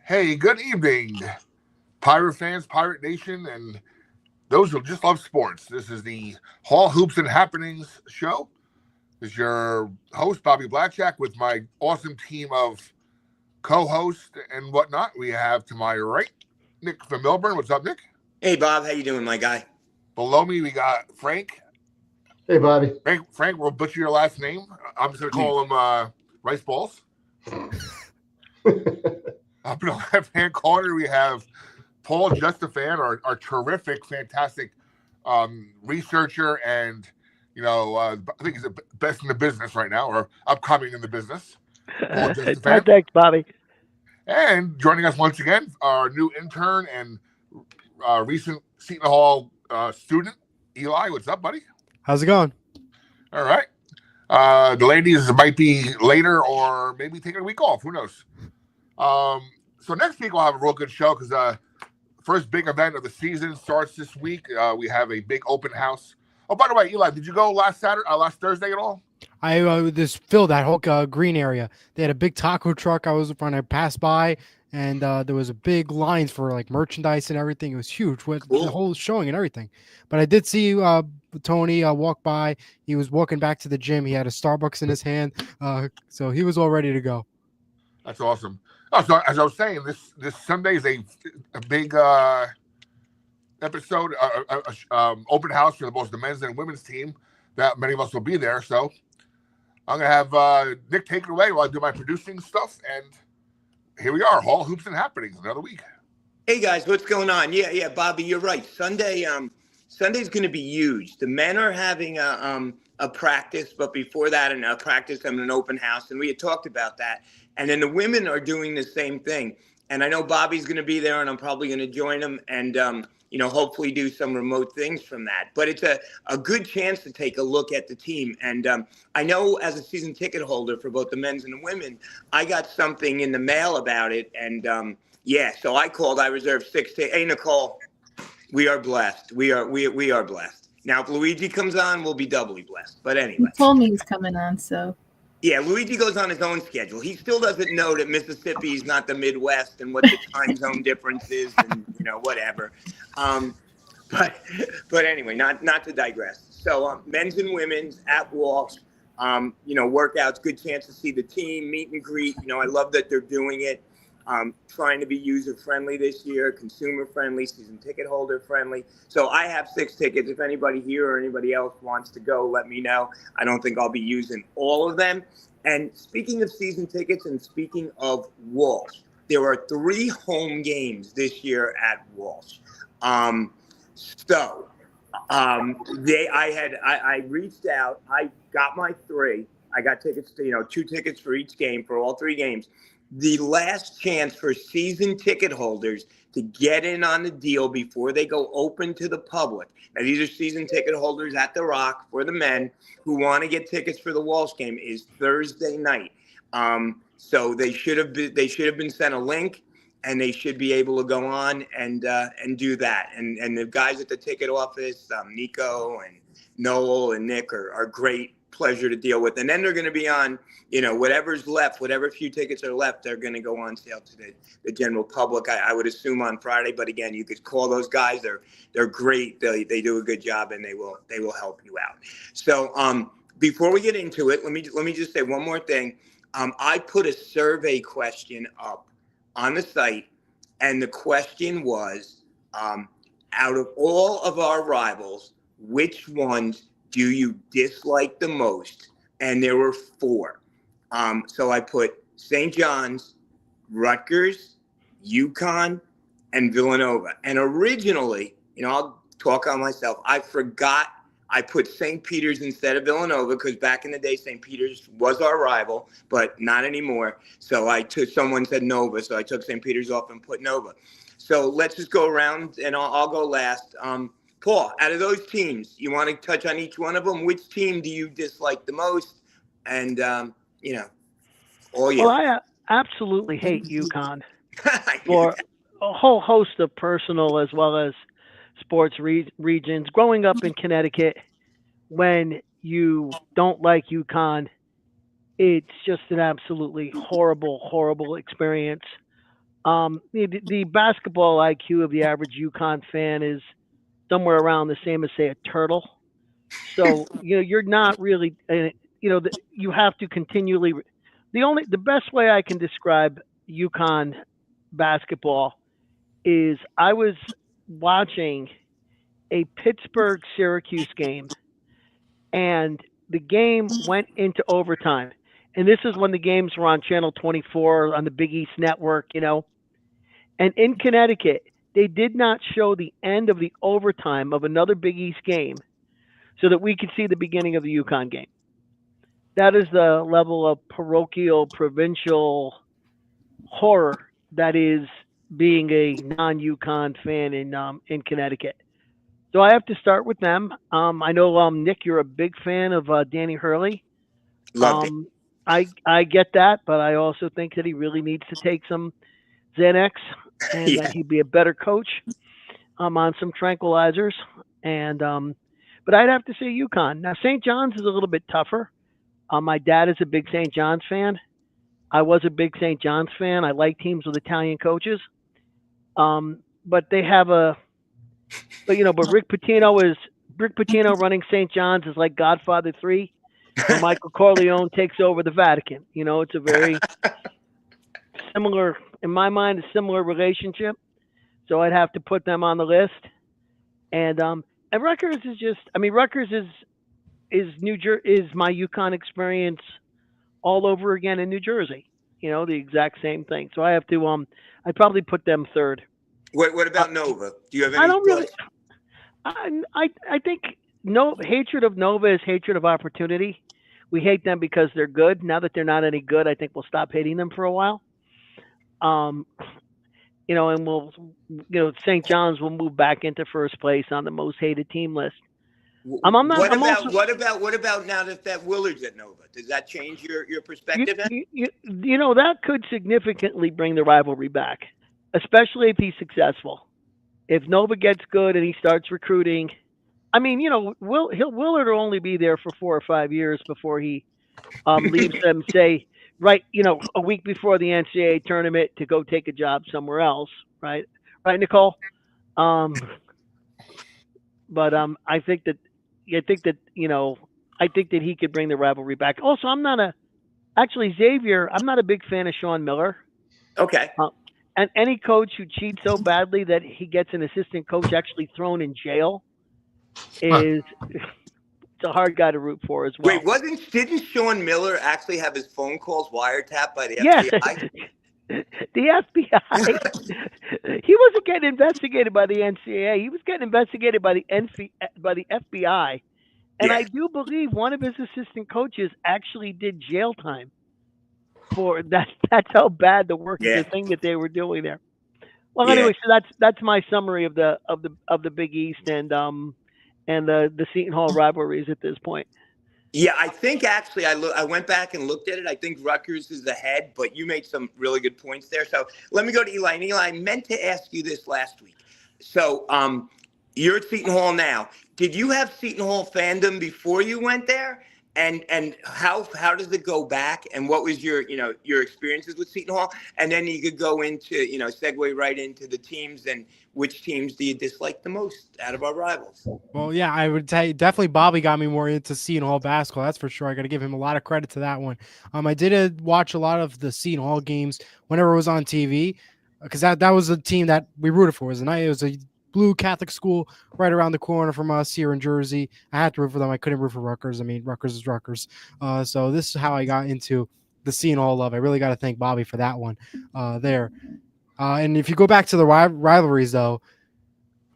Hey, good evening, Pirate fans, Pirate Nation, and those who just love sports. This is the Hall Hoops and Happenings show. This is your host, Bobby Blackjack, with my awesome team of co-hosts and whatnot. We have to my right, Nick from Melbourne. What's up, Nick? Hey, Bob. How you doing, my guy? Below me, we got Frank. Hey, Bobby. Frank, we'll butcher your last name. I'm just going to call him Rice Balls. Up in the left-hand corner, we have Paul Justifan, our terrific, fantastic researcher, and I think he's the best in the business right now, or upcoming in the business. Paul Justifan. Thanks, Bobby. And joining us once again, our new intern and recent Seton Hall student, Eli. What's up, buddy? How's it going? All right. The ladies might be later, or maybe taking a week off. Who knows? So next week we'll have a real good show because first big event of the season starts this week. We have a big open house. Oh, by the way, Eli, did you go last Thursday at all? I just filled that whole green area. They had a big taco truck. I was trying to pass by, and there was a big lines for like merchandise and everything. It was huge with the whole showing and everything. But I did see Tony walk by. He was walking back to the gym. He had a Starbucks in his hand, so he was all ready to go. That's awesome. Oh, so as I was saying, this Sunday is a big episode, open house for both the men's and women's team. That many of us will be there. So I'm gonna have Nick take it away while I do my producing stuff. And here we are, Hall Hoops and Happenings, another week. Hey guys, what's going on? Yeah, Bobby, you're right. Sunday's going to be huge. The men are having a practice, but before that, a practice and an open house, and we had talked about that. And then the women are doing the same thing. And I know Bobby's going to be there, and I'm probably going to join him and, hopefully do some remote things from that. But it's a good chance to take a look at the team. And I know as a season ticket holder for both the men's and the women, I got something in the mail about it. And, so I called. I reserved 6 tickets. Hey, Nicole, we are blessed. We are blessed. Now, if Luigi comes on, we'll be doubly blessed. But anyway. He told me he's coming on, so. Yeah, Luigi goes on his own schedule. He still doesn't know that Mississippi is not the Midwest and what the time zone difference is and, whatever. But anyway, not to digress. So men's and women's at Walsh, workouts, good chance to see the team, meet and greet. I love that they're doing it. Trying to be user-friendly this year, consumer-friendly, season ticket holder-friendly. So I have 6 tickets. If anybody here or anybody else wants to go, let me know. I don't think I'll be using all of them. And speaking of season tickets and speaking of Walsh, there are 3 home games this year at Walsh. I reached out. I got my 3. I got tickets to, 2 tickets for each game for all 3 games. The last chance for season ticket holders to get in on the deal before they go open to the public. Now, these are season ticket holders at the Rock for the men who want to get tickets for the Walsh game is Thursday night. So they should have been sent a link, and they should be able to go on and do that. And the guys at the ticket office, Nico and Noel and Nick are great. Pleasure to deal with. And then they're going to be on, whatever's left, whatever few tickets are left, they're going to go on sale to the general public. I would assume on Friday, but again, you could call those guys. They're great. They do a good job, and they will help you out. So before we get into it, let me just say one more thing. I put a survey question up on the site, and the question was, out of all of our rivals, which ones do you dislike the most? And there were 4. So I put St. John's, Rutgers, UConn, and Villanova. And originally, I'll talk on myself. I forgot I put St. Peter's instead of Villanova because back in the day, St. Peter's was our rival, but not anymore. So someone said Nova, so I took St. Peter's off and put Nova. So let's just go around, and I'll go last. Paul, out of those teams, you want to touch on each one of them? Which team do you dislike the most? And, all you. Well, I absolutely hate UConn for a whole host of personal as well as sports regions. Growing up in Connecticut, when you don't like UConn, it's just an absolutely horrible, horrible experience. The basketball IQ of the average UConn fan is somewhere around the same as, say, a turtle. So you're not really, you have to continually. The best way I can describe UConn basketball is I was watching a Pittsburgh Syracuse game, and the game went into overtime. And this is when the games were on Channel 24 on the Big East Network. And in Connecticut, they did not show the end of the overtime of another Big East game so that we could see the beginning of the UConn game. That is the level of parochial, provincial horror that is being a non-UConn fan in Connecticut. So I have to start with them. I know, Nick, you're a big fan of Danny Hurley. Loved it. I get that, but I also think that he really needs to take some Xanax and Yeah. that he'd be a better coach on some tranquilizers. And but I'd have to say UConn. Now St. John's is a little bit tougher. My dad is a big St. John's fan. I was a big St. John's fan. I like teams with Italian coaches. But they have but Rick Pitino running St. John's is like Godfather 3. Where Michael Corleone takes over the Vatican. It's a very similar, in my mind, a similar relationship. So I'd have to put them on the list. And Rutgers is Rutgers is my UConn experience all over again in New Jersey. The exact same thing. So I have to I'd probably put them third. What about Nova? Do you have any? I don't really. I think hatred of Nova is hatred of opportunity. We hate them because they're good. Now that they're not any good, I think we'll stop hating them for a while. And we'll, St. John's will move back into first place on the most hated team list. What about now that Willard's at Nova? Does that change your perspective? That could significantly bring the rivalry back, especially if he's successful. If Nova gets good and he starts recruiting, Willard will only be there for 4 or 5 years before he leaves them, say, right, a week before the NCAA tournament to go take a job somewhere else, right? Right, Nicole? But I think that he could bring the rivalry back. Also, Xavier, I'm not a big fan of Sean Miller. Okay. And any coach who cheats so badly that he gets an assistant coach actually thrown in jail is it's a hard guy to root for as well. Wait, didn't Sean Miller actually have his phone calls wiretapped by the FBI? The FBI. He wasn't getting investigated by the NCAA. He was getting investigated by the FBI. And I do believe one of his assistant coaches actually did jail time for that. That's how bad the thing that they were doing there. Well, anyway, so that's my summary of the Big East and the Seton Hall rivalries at this point. Yeah, I think actually I went back and looked at it. I think Rutgers is ahead, but you made some really good points there. So let me go to Eli. And Eli, I meant to ask you this last week. So you're at Seton Hall now. Did you have Seton Hall fandom before you went there? And how does it go back? And what was your experiences with Seton Hall? And then you could go into, segue right into the teams and which teams do you dislike the most out of our rivals? Well, yeah, I would say definitely Bobby got me more into Seton Hall basketball. That's for sure. I got to give him a lot of credit to that one. I did watch a lot of the Seton Hall games whenever it was on TV because that was a team that we rooted for. It was a blue Catholic school right around the corner from us here in Jersey. I had to root for them. I couldn't root for Rutgers. Rutgers is Rutgers. So this is how I got into the Seton Hall love. I really got to thank Bobby for that one there. And if you go back to the rivalries, though,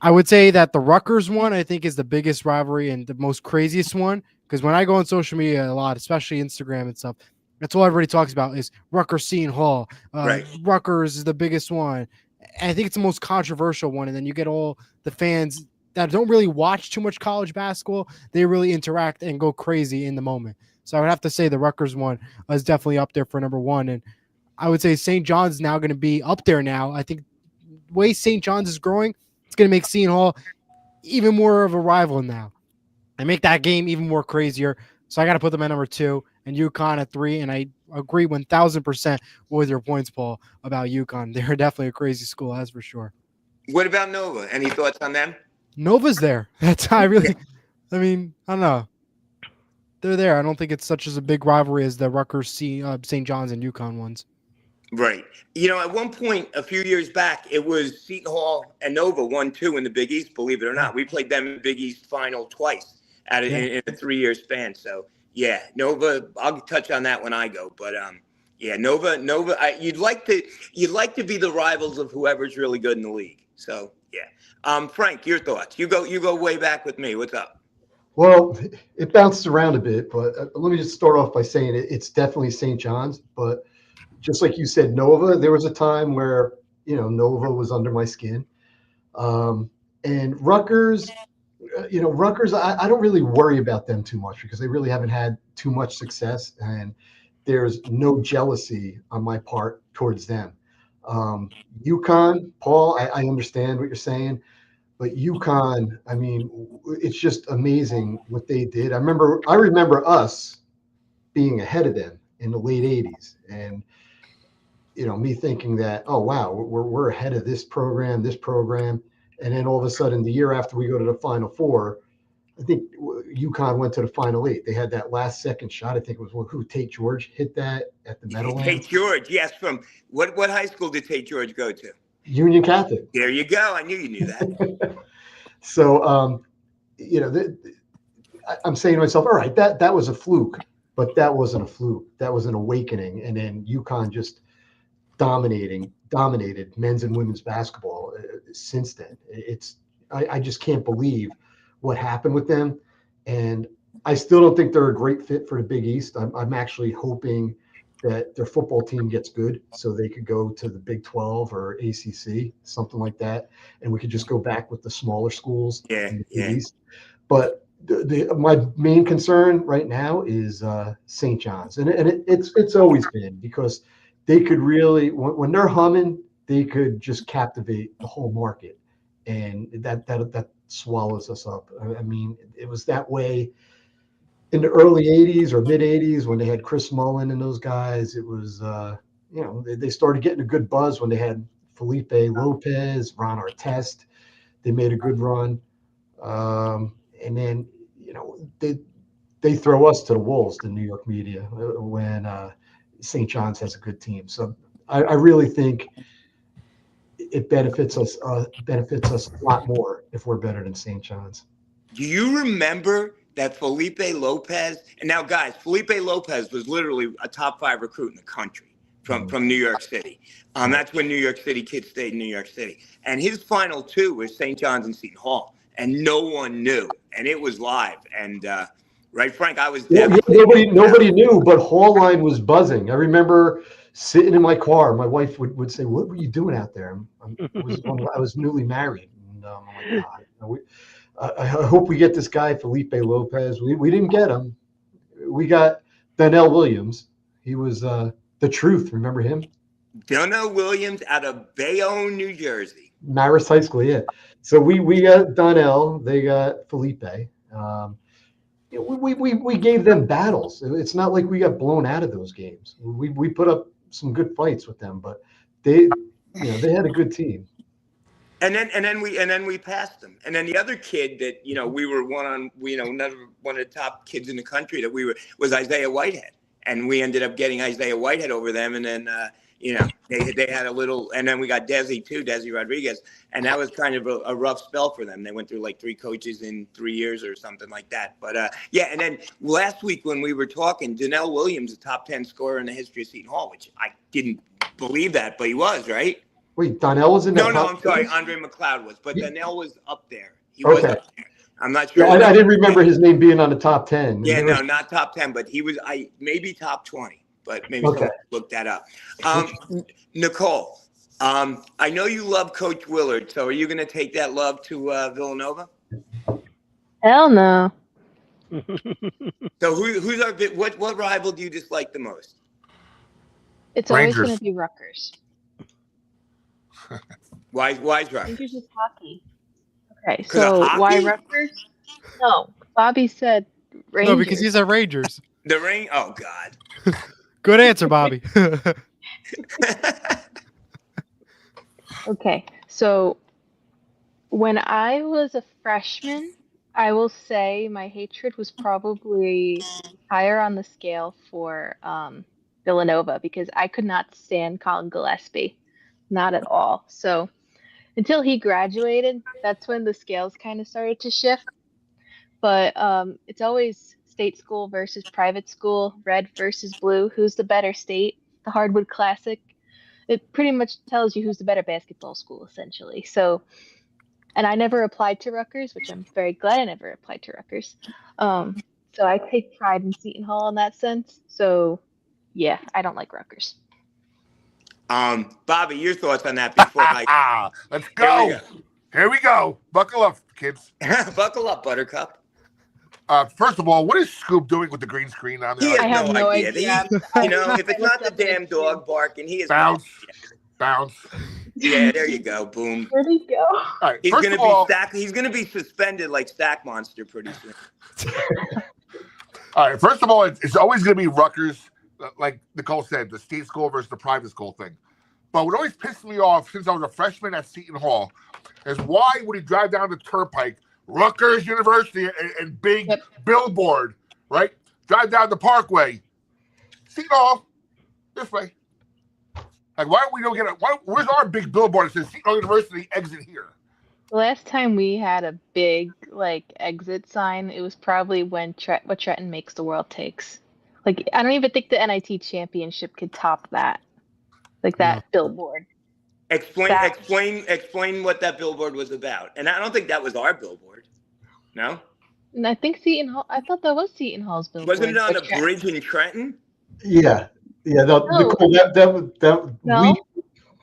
I would say that the Rutgers one, I think, is the biggest rivalry and the most craziest one. Because when I go on social media a lot, especially Instagram and stuff, that's all everybody talks about is Rutgers Seton Hall. Right. Rutgers is the biggest one. And I think it's the most controversial one. And then you get all the fans that don't really watch too much college basketball. They really interact and go crazy in the moment. So I would have to say the Rutgers one is definitely up there for number one. And I would say St. John's is now going to be up there now. I think the way St. John's is growing, it's going to make Seton Hall even more of a rival now and make that game even more crazier. So I got to put them at number two. and UConn at 3. And I agree 1,000% with your points, Paul, about UConn. They're definitely a crazy school, that's for sure. What about Nova? Any thoughts on them? Nova's there. That's I really. I mean, I don't know. They're there. I don't think it's such as a big rivalry as the Rutgers, St. John's, and UConn ones. Right. At one point a few years back, it was Seton Hall and Nova 1-2 in the Big East. Believe it or not, we played them in the Big East final twice in a 3-year span. So yeah, Nova. I'll touch on that when I go. But yeah, Nova. You'd like to be the rivals of whoever's really good in the league. So yeah. Frank, your thoughts? You go way back with me. What's up? Well, it bounced around a bit, but let me just start off by saying it's definitely St. John's. But just like you said, Nova, there was a time where, Nova was under my skin. And Rutgers, Rutgers, I don't really worry about them too much because they really haven't had too much success. And there's no jealousy on my part towards them. UConn, Paul, I understand what you're saying. But UConn, I mean, it's just amazing what they did. I remember us being ahead of them in the late 80s. And, me thinking that, oh, wow, we're ahead of this program. And then all of a sudden, the year after we go to the Final Four, I think UConn went to the Final 8. They had that last second shot. I think it was Tate George hit that at the Meadowlands. Tate George, yes. From what high school did Tate George go to? Union Catholic. There you go. I knew you knew that. So, I'm saying to myself, all right, that was a fluke, but that wasn't a fluke. That was an awakening. And then UConn just dominated men's and women's basketball since then. I just can't believe what happened with them. And I still don't think they're a great fit for the Big East. I'm actually hoping that their football team gets good so they could go to the Big 12 or ACC, something like that. And we could just go back with the smaller schools in the Big East. But my main concern right now is St. John's. And it's always been because they could really, when they're humming, they could just captivate the whole market. And that swallows us up. I mean, it was that way in the early 80s or mid 80s when they had Chris Mullen and those guys. It was, they started getting a good buzz when they had Felipe Lopez, Ron Artest. They made a good run. And then, they throw us to the wolves, the New York media, when St. John's has a good team. So I really think it benefits us a lot more if we're better than St. John's. Do you remember that Felipe Lopez, and now guys, Felipe Lopez was literally a top 5 recruit in the country from New York City. That's when New York City kids stayed in New York City. And his final 2 was St. John's and Seton Hall. And no one knew. And it was live. And right, Frank, I was nobody knew, but Hall line was buzzing. I remember sitting in my car. My wife would say, "What were you doing out there?" I was newly married. And I'm like, God, I hope we get this guy, Felipe Lopez. We didn't get him. We got Donnell Williams. He was the truth. Remember him? Donnell Williams out of Bayonne, New Jersey. Marist High School, yeah. So we got Donnell. They got Felipe. We gave them battles. It's not like we got blown out of those games. We put up some good fights with them, but they had a good team. And then we passed them. And then the other kid that we were one of the top kids in the country that was Isaiah Whitehead, and we ended up getting Isaiah Whitehead over them. And then they had a little, and then we got Desi Rodriguez, and that was kind of a rough spell for them. They went through like 3 coaches in 3 years or something like that. But and then last week when we were talking, Donnell Williams, a top 10 scorer in the history of Seton Hall, which I didn't believe that, but he was, right? Wait, Donnell was in that? No, I'm sorry. Andre McLeod was, but Donnell was up there. He was up there. I'm not sure. Yeah, I didn't remember his name being on the top 10. Yeah, no, not top 10, but he was maybe top 20, but maybe someone look that up. Nicole, I know you love Coach Willard, so are you going to take that love to Villanova? Hell no. So who's our what rival do you dislike the most? It's Rangers. always going to be Rutgers. Why is Rutgers? Rangers is hockey. Okay, so why Rutgers? No, Bobby said Rangers. No, because he's at Rangers. The ring? Oh, God. Good answer, Bobby. Okay, so when I was a freshman, I will say my hatred was probably higher on the scale for Villanova because I could not stand Colin Gillespie, not at all. So until he graduated, that's when the scales kind of started to shift. But it's always state school versus private school, red versus blue. Who's the better state? The Hardwood Classic. It pretty much tells you who's the better basketball school, essentially. So, and I never applied to Rutgers, which I'm very glad I never applied to Rutgers. So I take pride in Seton Hall in that sense. So, yeah, I don't like Rutgers. Bobby, your thoughts on that before I... Let's go. Here we go. Buckle up, kids. Buckle up, Buttercup. First of all, what is Scoop doing with the green screen on there? He has I have no idea. You know, if it's not the damn dog barking, he is... Bounce. Yeah, there you go. Boom. Where'd he go? All right, He's gonna be suspended like Stack Monster pretty soon. All right. First of all, it's always going to be Rutgers, like Nicole said, the state school versus the private school thing. But what always pissed me off since I was a freshman at Seton Hall is why would he drive down the Turnpike, Rutgers University, and big billboard, right? Drive down the Parkway, Seton Hall, this way. Like, why don't we don't get it? Where's our big billboard that says Seton Hall University exit here? The last time we had a big exit sign, it was probably when what Trenton makes the world takes. Like, I don't even think the NIT championship could top that. Like that billboard. Explain what that billboard was about. And I don't think that was our billboard. No? And I think Seton Hall. I thought that was Seton Hall's billboard. Wasn't it on a bridge in Trenton? Yeah. No. Nicole,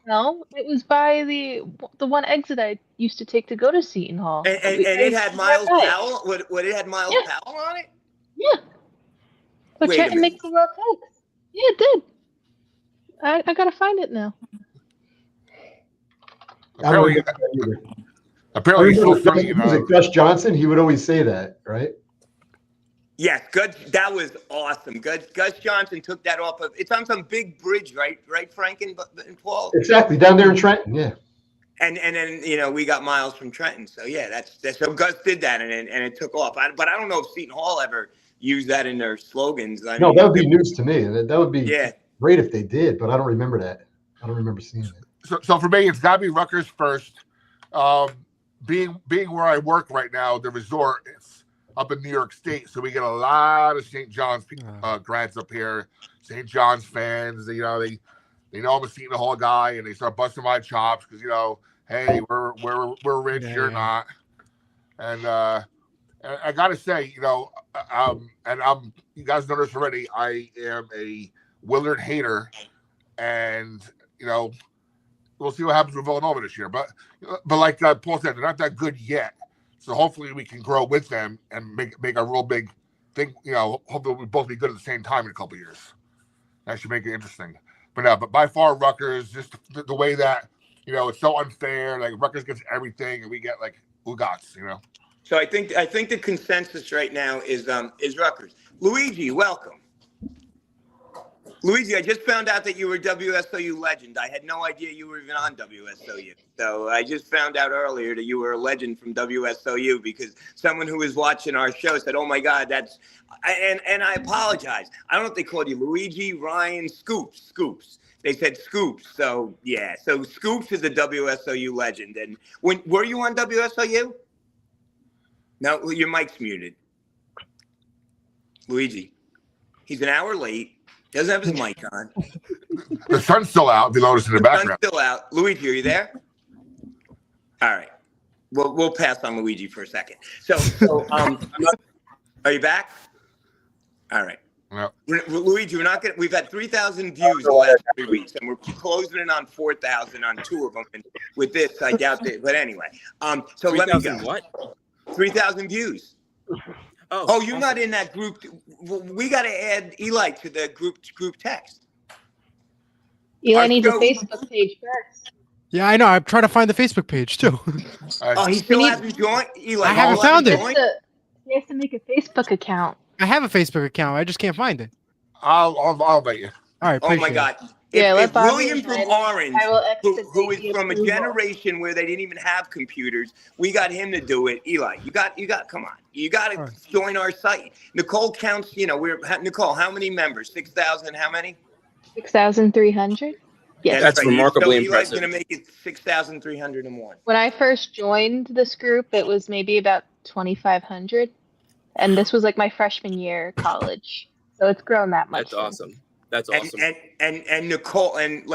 No, it was by the one exit I used to take to go to Seton Hall. And it had Miles Powell. What it had Miles Powell on it? Yeah. But Trenton makes the world takes. Yeah, it did. I gotta find it now. Apparently he's so funny. Was it Gus Johnson? He would always say that, right? Yes, that was awesome. Gus Johnson took that off of. It's on some big bridge, right, Frank and Paul. Exactly, down there in Trenton, yeah. And then we got Miles from Trenton, so yeah, that's so Gus did that, and it took off. But I don't know if Seton Hall ever used that in their slogans. That would be news to me. That would be great if they did, but I don't remember that. I don't remember seeing it. So for me, it's got to be Rutgers first. Being where I work right now, the resort is up in New York State, so we get a lot of St. John's grads up here, St. John's fans. They know I'm a Seton Hall guy, and they start busting my chops because hey, we're rich, you're not. And I gotta say, and you guys know this already. I am a Willard hater, and we'll see what happens with Villanova this year. But like Paul said, they're not that good yet. So hopefully we can grow with them and make a real big thing. Hopefully we'll both be good at the same time in a couple of years. That should make it interesting. But by far, Rutgers, just the way that it's so unfair. Like Rutgers gets everything, and we get like Ugats. So I think the consensus right now is Rutgers. Luigi, welcome. Luigi, I just found out that you were WSOU legend. I had no idea you were even on WSOU. So I just found out earlier that you were a legend from WSOU because someone who was watching our show said, "Oh my God, that's..." And I apologize. I don't know if they called you Luigi, Ryan, Scoops. They said Scoops. So yeah, so Scoops is a WSOU legend. And were you on WSOU? No, your mic's muted. Luigi, he's an hour late. Doesn't have his mic on. The sun's still out. If you notice in the background. Sun's still out. Luigi, are you there? All right. We'll pass on Luigi for a second. So are you back? All right. No. Luigi, we've had 3,000 views the last 3 weeks, and we're closing in on 4,000 on 2 of them. And with this, I doubt that. But anyway, so let me go. What? 3,000 views. Oh, you're not in that group. We got to add Eli to the group text. Eli needs a Facebook page first. Yeah, I know. I'm trying to find the Facebook page too. He still hasn't joined. Eli, I haven't found it. He has to make a Facebook account. I have a Facebook account. I just can't find it. I'll bet you. All right. Oh my appreciate it. God. Yeah, let If Bobby William from admit it. Orange, I will who is expedite the from a approval. generation where they didn't even have computers, we got him to do it. Eli, you got, come on, you got to All right. join our site. Nicole counts. Nicole. How many members? 6,000. How many? 6,300. Yes. That's right. remarkably Eli's impressive. going to make it 6,301. When I first joined this group, it was maybe about 2,500, and this was like my freshman year of college. So it's grown that much. That's awesome. That's awesome. And Nicole, and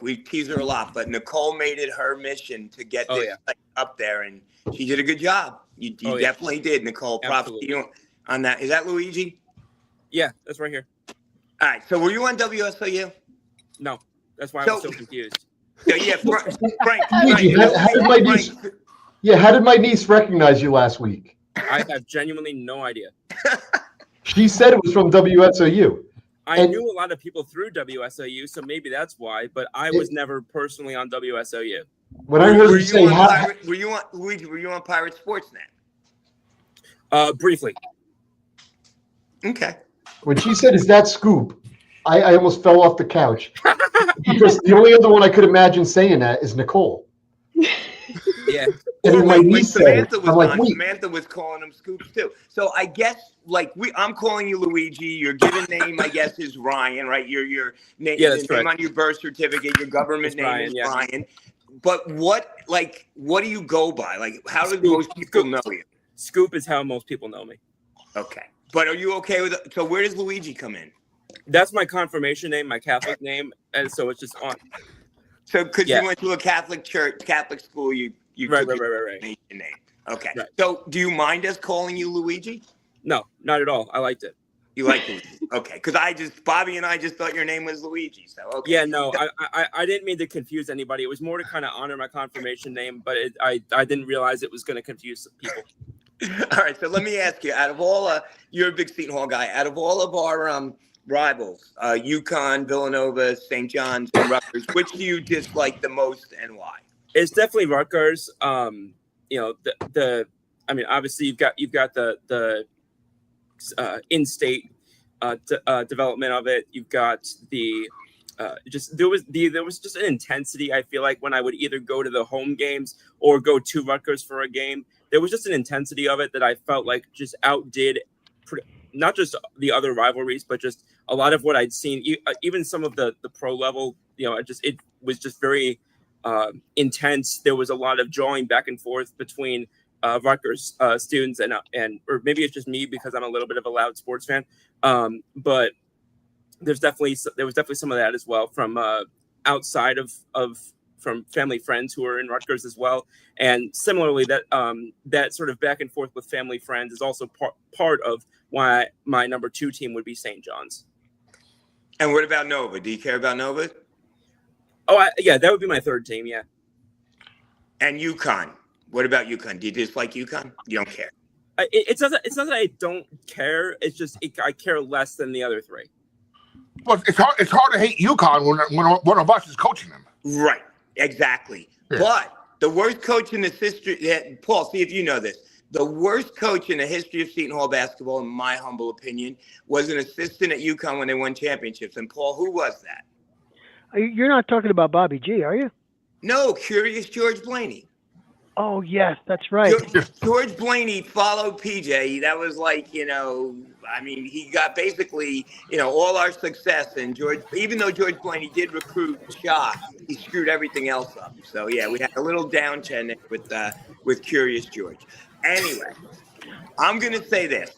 we tease her a lot, but Nicole made it her mission to get this site up there, and she did a good job. You definitely did, Nicole. Props to you on that. Is that Luigi? Yeah, that's right here. All right. So were you on WSOU? No, that's why I was so confused. So yeah, Frank. How did my niece recognize you last week? I have genuinely no idea. She said it was from WSOU. I knew a lot of people through WSOU, so maybe that's why. But I was never personally on WSOU. When I heard you say, were you on Luigi? Were you on Pirate Sportsnet? Briefly. Okay. When she said, "Is that Scoop?" I almost fell off the couch because the only other one I could imagine saying that is Nicole. Yeah. And my niece said, Samantha was calling him Scoops too. So I guess I'm calling you Luigi. Your given name, I guess, is Ryan, right? Your name, name on your birth certificate, your government name is Ryan. But what do you go by? Like, how do most people know you? Scoop is how most people know me. Okay. But are you okay with it? So where does Luigi come in? That's my confirmation name, my Catholic name, and so it's just on. So because you went to a Catholic church, Catholic school, you right. name. Okay. Right. So do you mind us calling you Luigi? No, not at all. I liked it. You liked it? Okay. Because Bobby and I just thought your name was Luigi. So okay. Yeah, no, I didn't mean to confuse anybody. It was more to kind of honor my confirmation name, but I didn't realize it was going to confuse people. All right. So let me ask you, out of all, you're a big Seton Hall guy. Out of all of our rivals, UConn, Villanova, St. John's, and Rutgers, which do you dislike the most and why? It's definitely Rutgers. I mean, obviously you've got the in-state development of it. You've got the there was just an intensity. I feel like when I would either go to the home games or go to Rutgers for a game, there was just an intensity of it that I felt like just outdid not just the other rivalries, but just a lot of what I'd seen, even some of the pro level. It was just very intense. There was a lot of drawing back and forth between Rutgers students and or maybe it's just me because I'm a little bit of a loud sports fan. But there was definitely some of that as well from outside from family friends who are in Rutgers as well. And similarly, that sort of back and forth with family friends is also part of why my number 2 team would be St. John's. And what about Nova? Do you care about Nova? Oh, yeah, that would be my 3rd team. Yeah. And UConn. What about UConn? Do you dislike UConn? You don't care. It's not that I don't care. It's just I care less than the other 3. Well, it's hard to hate UConn when one of us is coaching them. Right. Exactly. Yeah. But the worst coach in the history, Paul, see if you know this. The worst coach in the history of Seton Hall basketball, in my humble opinion, was an assistant at UConn when they won championships. And Paul, who was that? You're not talking about Bobby G, are you? No, Curious George Blaney. Oh, yes, that's right. George Blaney followed PJ. That was he got basically, all our success. And even though George Blaney did recruit Shaw, he screwed everything else up. So, yeah, we had a little downturn with Curious George. Anyway, I'm going to say this.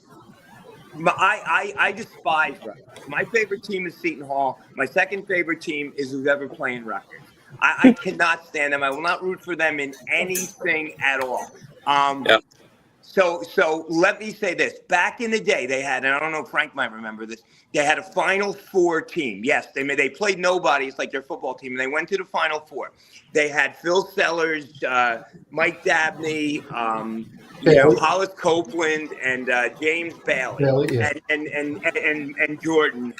I despise Rutgers. My favorite team is Seton Hall. My second favorite team is whoever playing Rutgers. I cannot stand them. I will not root for them in anything at all. So let me say this. Back in the day, they had, and I don't know if Frank might remember this, they had a Final Four team. Yes, they played nobody. It's like their football team. And they went to the Final Four. They had Phil Sellers, Mike Dabney, Hollis Copeland, and James Bailey, and Jordan,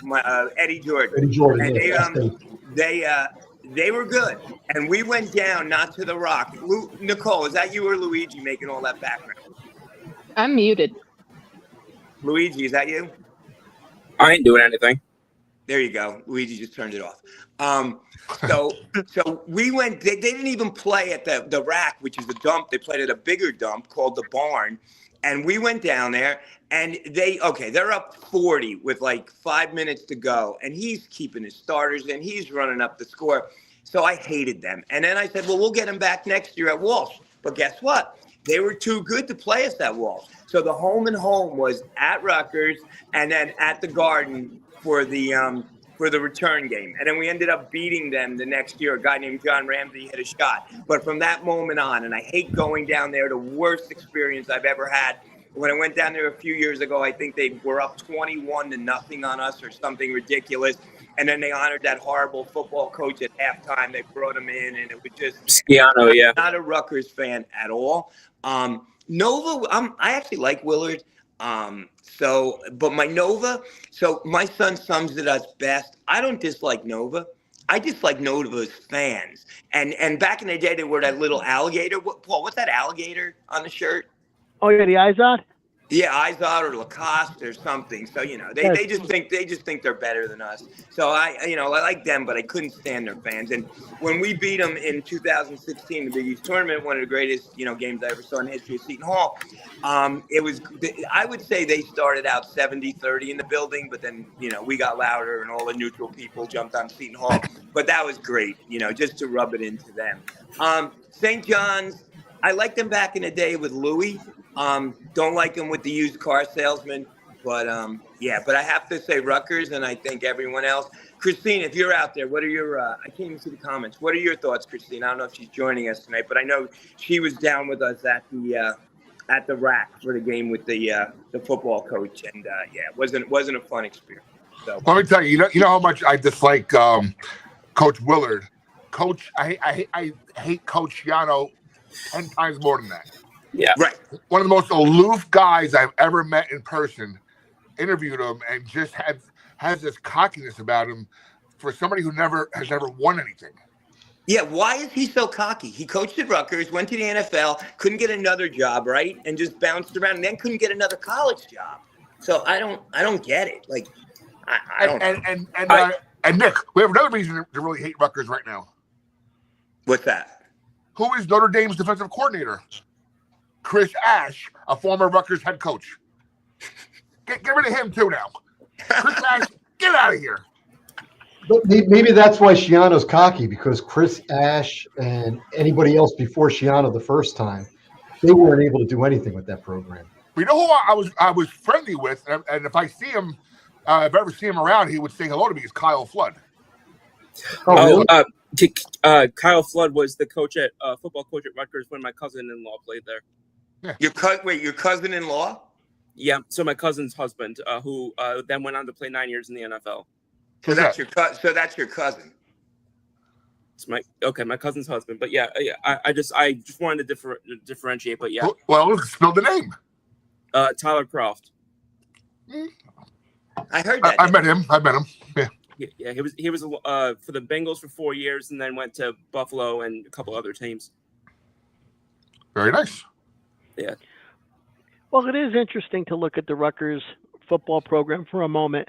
Eddie Jordan. Eddie Jordan, and they were good. And we went down, not to the Rock. Nicole, is that you or Luigi making all that background? I'm muted. Luigi, is that you? I ain't doing anything. There you go. Luigi just turned it off. So we went. They didn't even play at the rack, which is the dump. They played at a bigger dump called the barn, and we went down there. And they're up 40 with like 5 minutes to go, and he's keeping his starters and he's running up the score. So I hated them. And then I said, well, we'll get him back next year at Walsh. But guess what? They were too good to play us at Walsh. So the home and home was at Rutgers and then at the Garden for the return game. And then we ended up beating them the next year. A guy named John Ramsey hit a shot. But from that moment on, and I hate going down there, the worst experience I've ever had. When I went down there a few years ago, I think they were up 21-0 on us or something ridiculous. And then they honored that horrible football coach at halftime. They brought him in, and it was just Schiano, yeah. Not a Rutgers fan at all. Nova, I actually like Willard. But my Nova, so my son sums it as best. I don't dislike Nova. I dislike Nova's fans. And back in the day, they were that little alligator. Paul, what's that alligator on the shirt? Oh, yeah, the Izod? Yeah, Izod or Lacoste or something. So, they just think they're better than us. So I like them, but I couldn't stand their fans. And when we beat them in 2016, the Big East tournament, one of the greatest, games I ever saw in the history of Seton Hall, I would say they started out 70-30 in the building, but then, we got louder and all the neutral people jumped on Seton Hall. But that was great, just to rub it into them. St. John's, I liked them back in the day with Louis. Don't like him with the used car salesman, but but I have to say Rutgers, and I think everyone else. Christine, if you're out there, what are your? I can't even see the comments. What are your thoughts, Christine? I don't know if she's joining us tonight, but I know she was down with us at the rack for the game with the football coach, and it wasn't a fun experience. So let me tell you, you know how much I dislike Coach Willard. I hate Coach Schiano 10 times more than that. Yeah, right. One of the most aloof guys I've ever met in person. Interviewed him and just has this cockiness about him for somebody who has never won anything. Yeah, why is he so cocky? He coached at Rutgers, went to the NFL, couldn't get another job, right, and just bounced around, and then couldn't get another college job. So I don't get it. Like, I don't. And Nick, we have another reason to really hate Rutgers right now. What's that? Who is Notre Dame's defensive coordinator? Chris Ash, a former Rutgers head coach. Get rid of him too now. Chris Ash, get out of here. But maybe that's why Schiano's cocky, because Chris Ash and anybody else before Schiano the first time, they weren't able to do anything with that program. We know who I was friendly with, and if I see him, if I ever see him around, he would say hello to me. Is Kyle Flood. Oh, really? Kyle Flood was the football coach at Rutgers when my cousin-in-law played there. Yeah. Your cousin-in-law? Yeah, so my cousin's husband, who then went on to play 9 years in the NFL. So that's your cousin. It's my cousin's husband. But I just wanted to differentiate. But yeah. Well, spell the name. Tyler Croft. I heard that. I met him. Yeah. Yeah, he was for the Bengals for 4 years and then went to Buffalo and a couple other teams. Very nice. Yeah. Well, it is interesting to look at the Rutgers football program for a moment.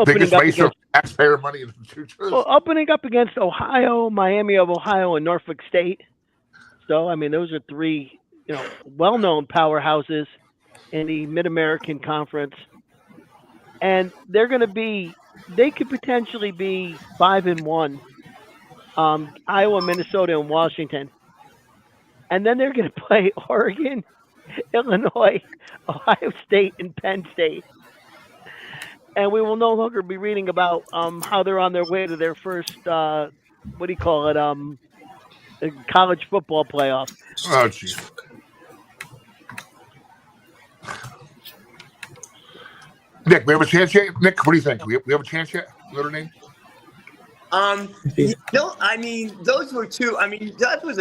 Biggest waste of taxpayer money in the future. Well, opening up against Ohio, Miami of Ohio, and Norfolk State. So, I mean, those are three, well-known powerhouses in the Mid-American Conference. And they could potentially be 5-1. Iowa, Minnesota, and Washington. And then they're going to play Oregon, Illinois, Ohio State, and Penn State. And we will no longer be reading about how they're on their way to their first, college football playoff. Oh, jeez. Nick, we have a chance yet? Nick, what do you think? We have a chance yet? Notre Dame? I mean, those were two. I mean, that was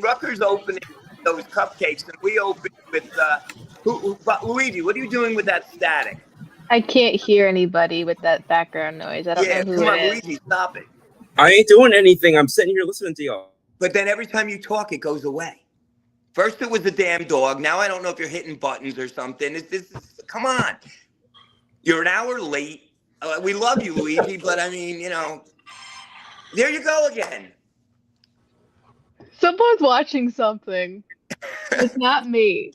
Rutgers opening those cupcakes, and we opened with Luigi. What are you doing with that static? I can't hear anybody with that background noise. I don't know who come on, it is. Luigi, stop it. I ain't doing anything. I'm sitting here listening to y'all. But then every time you talk, it goes away. First it was the damn dog. Now I don't know if you're hitting buttons or something. Come on. You're an hour late. We love you, Luigi, but I mean, there you go again. Someone's watching something. It's not me.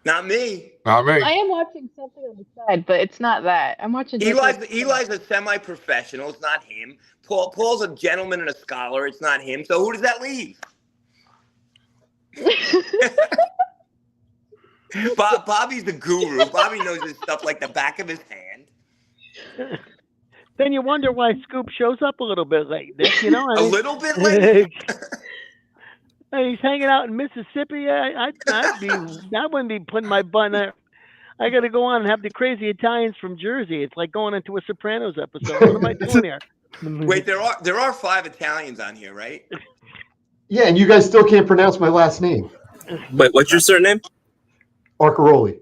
Not me. Not me. I am watching something on the side, but it's not that. I'm watching. Eli's a semi-professional. It's not him. Paul's a gentleman and a scholar. It's not him. So who does that leave? Bobby's the guru. Bobby knows his stuff like the back of his hand. Then you wonder why Scoop shows up a little bit late. A little bit late. He's hanging out in Mississippi. I wouldn't be putting my butt in. I got to go on and have the crazy Italians from Jersey. It's like going into a Sopranos episode. What am I doing here? Wait, there are 5 Italians on here, right? Yeah, and you guys still can't pronounce my last name. Wait, what's your surname? Arcaroli.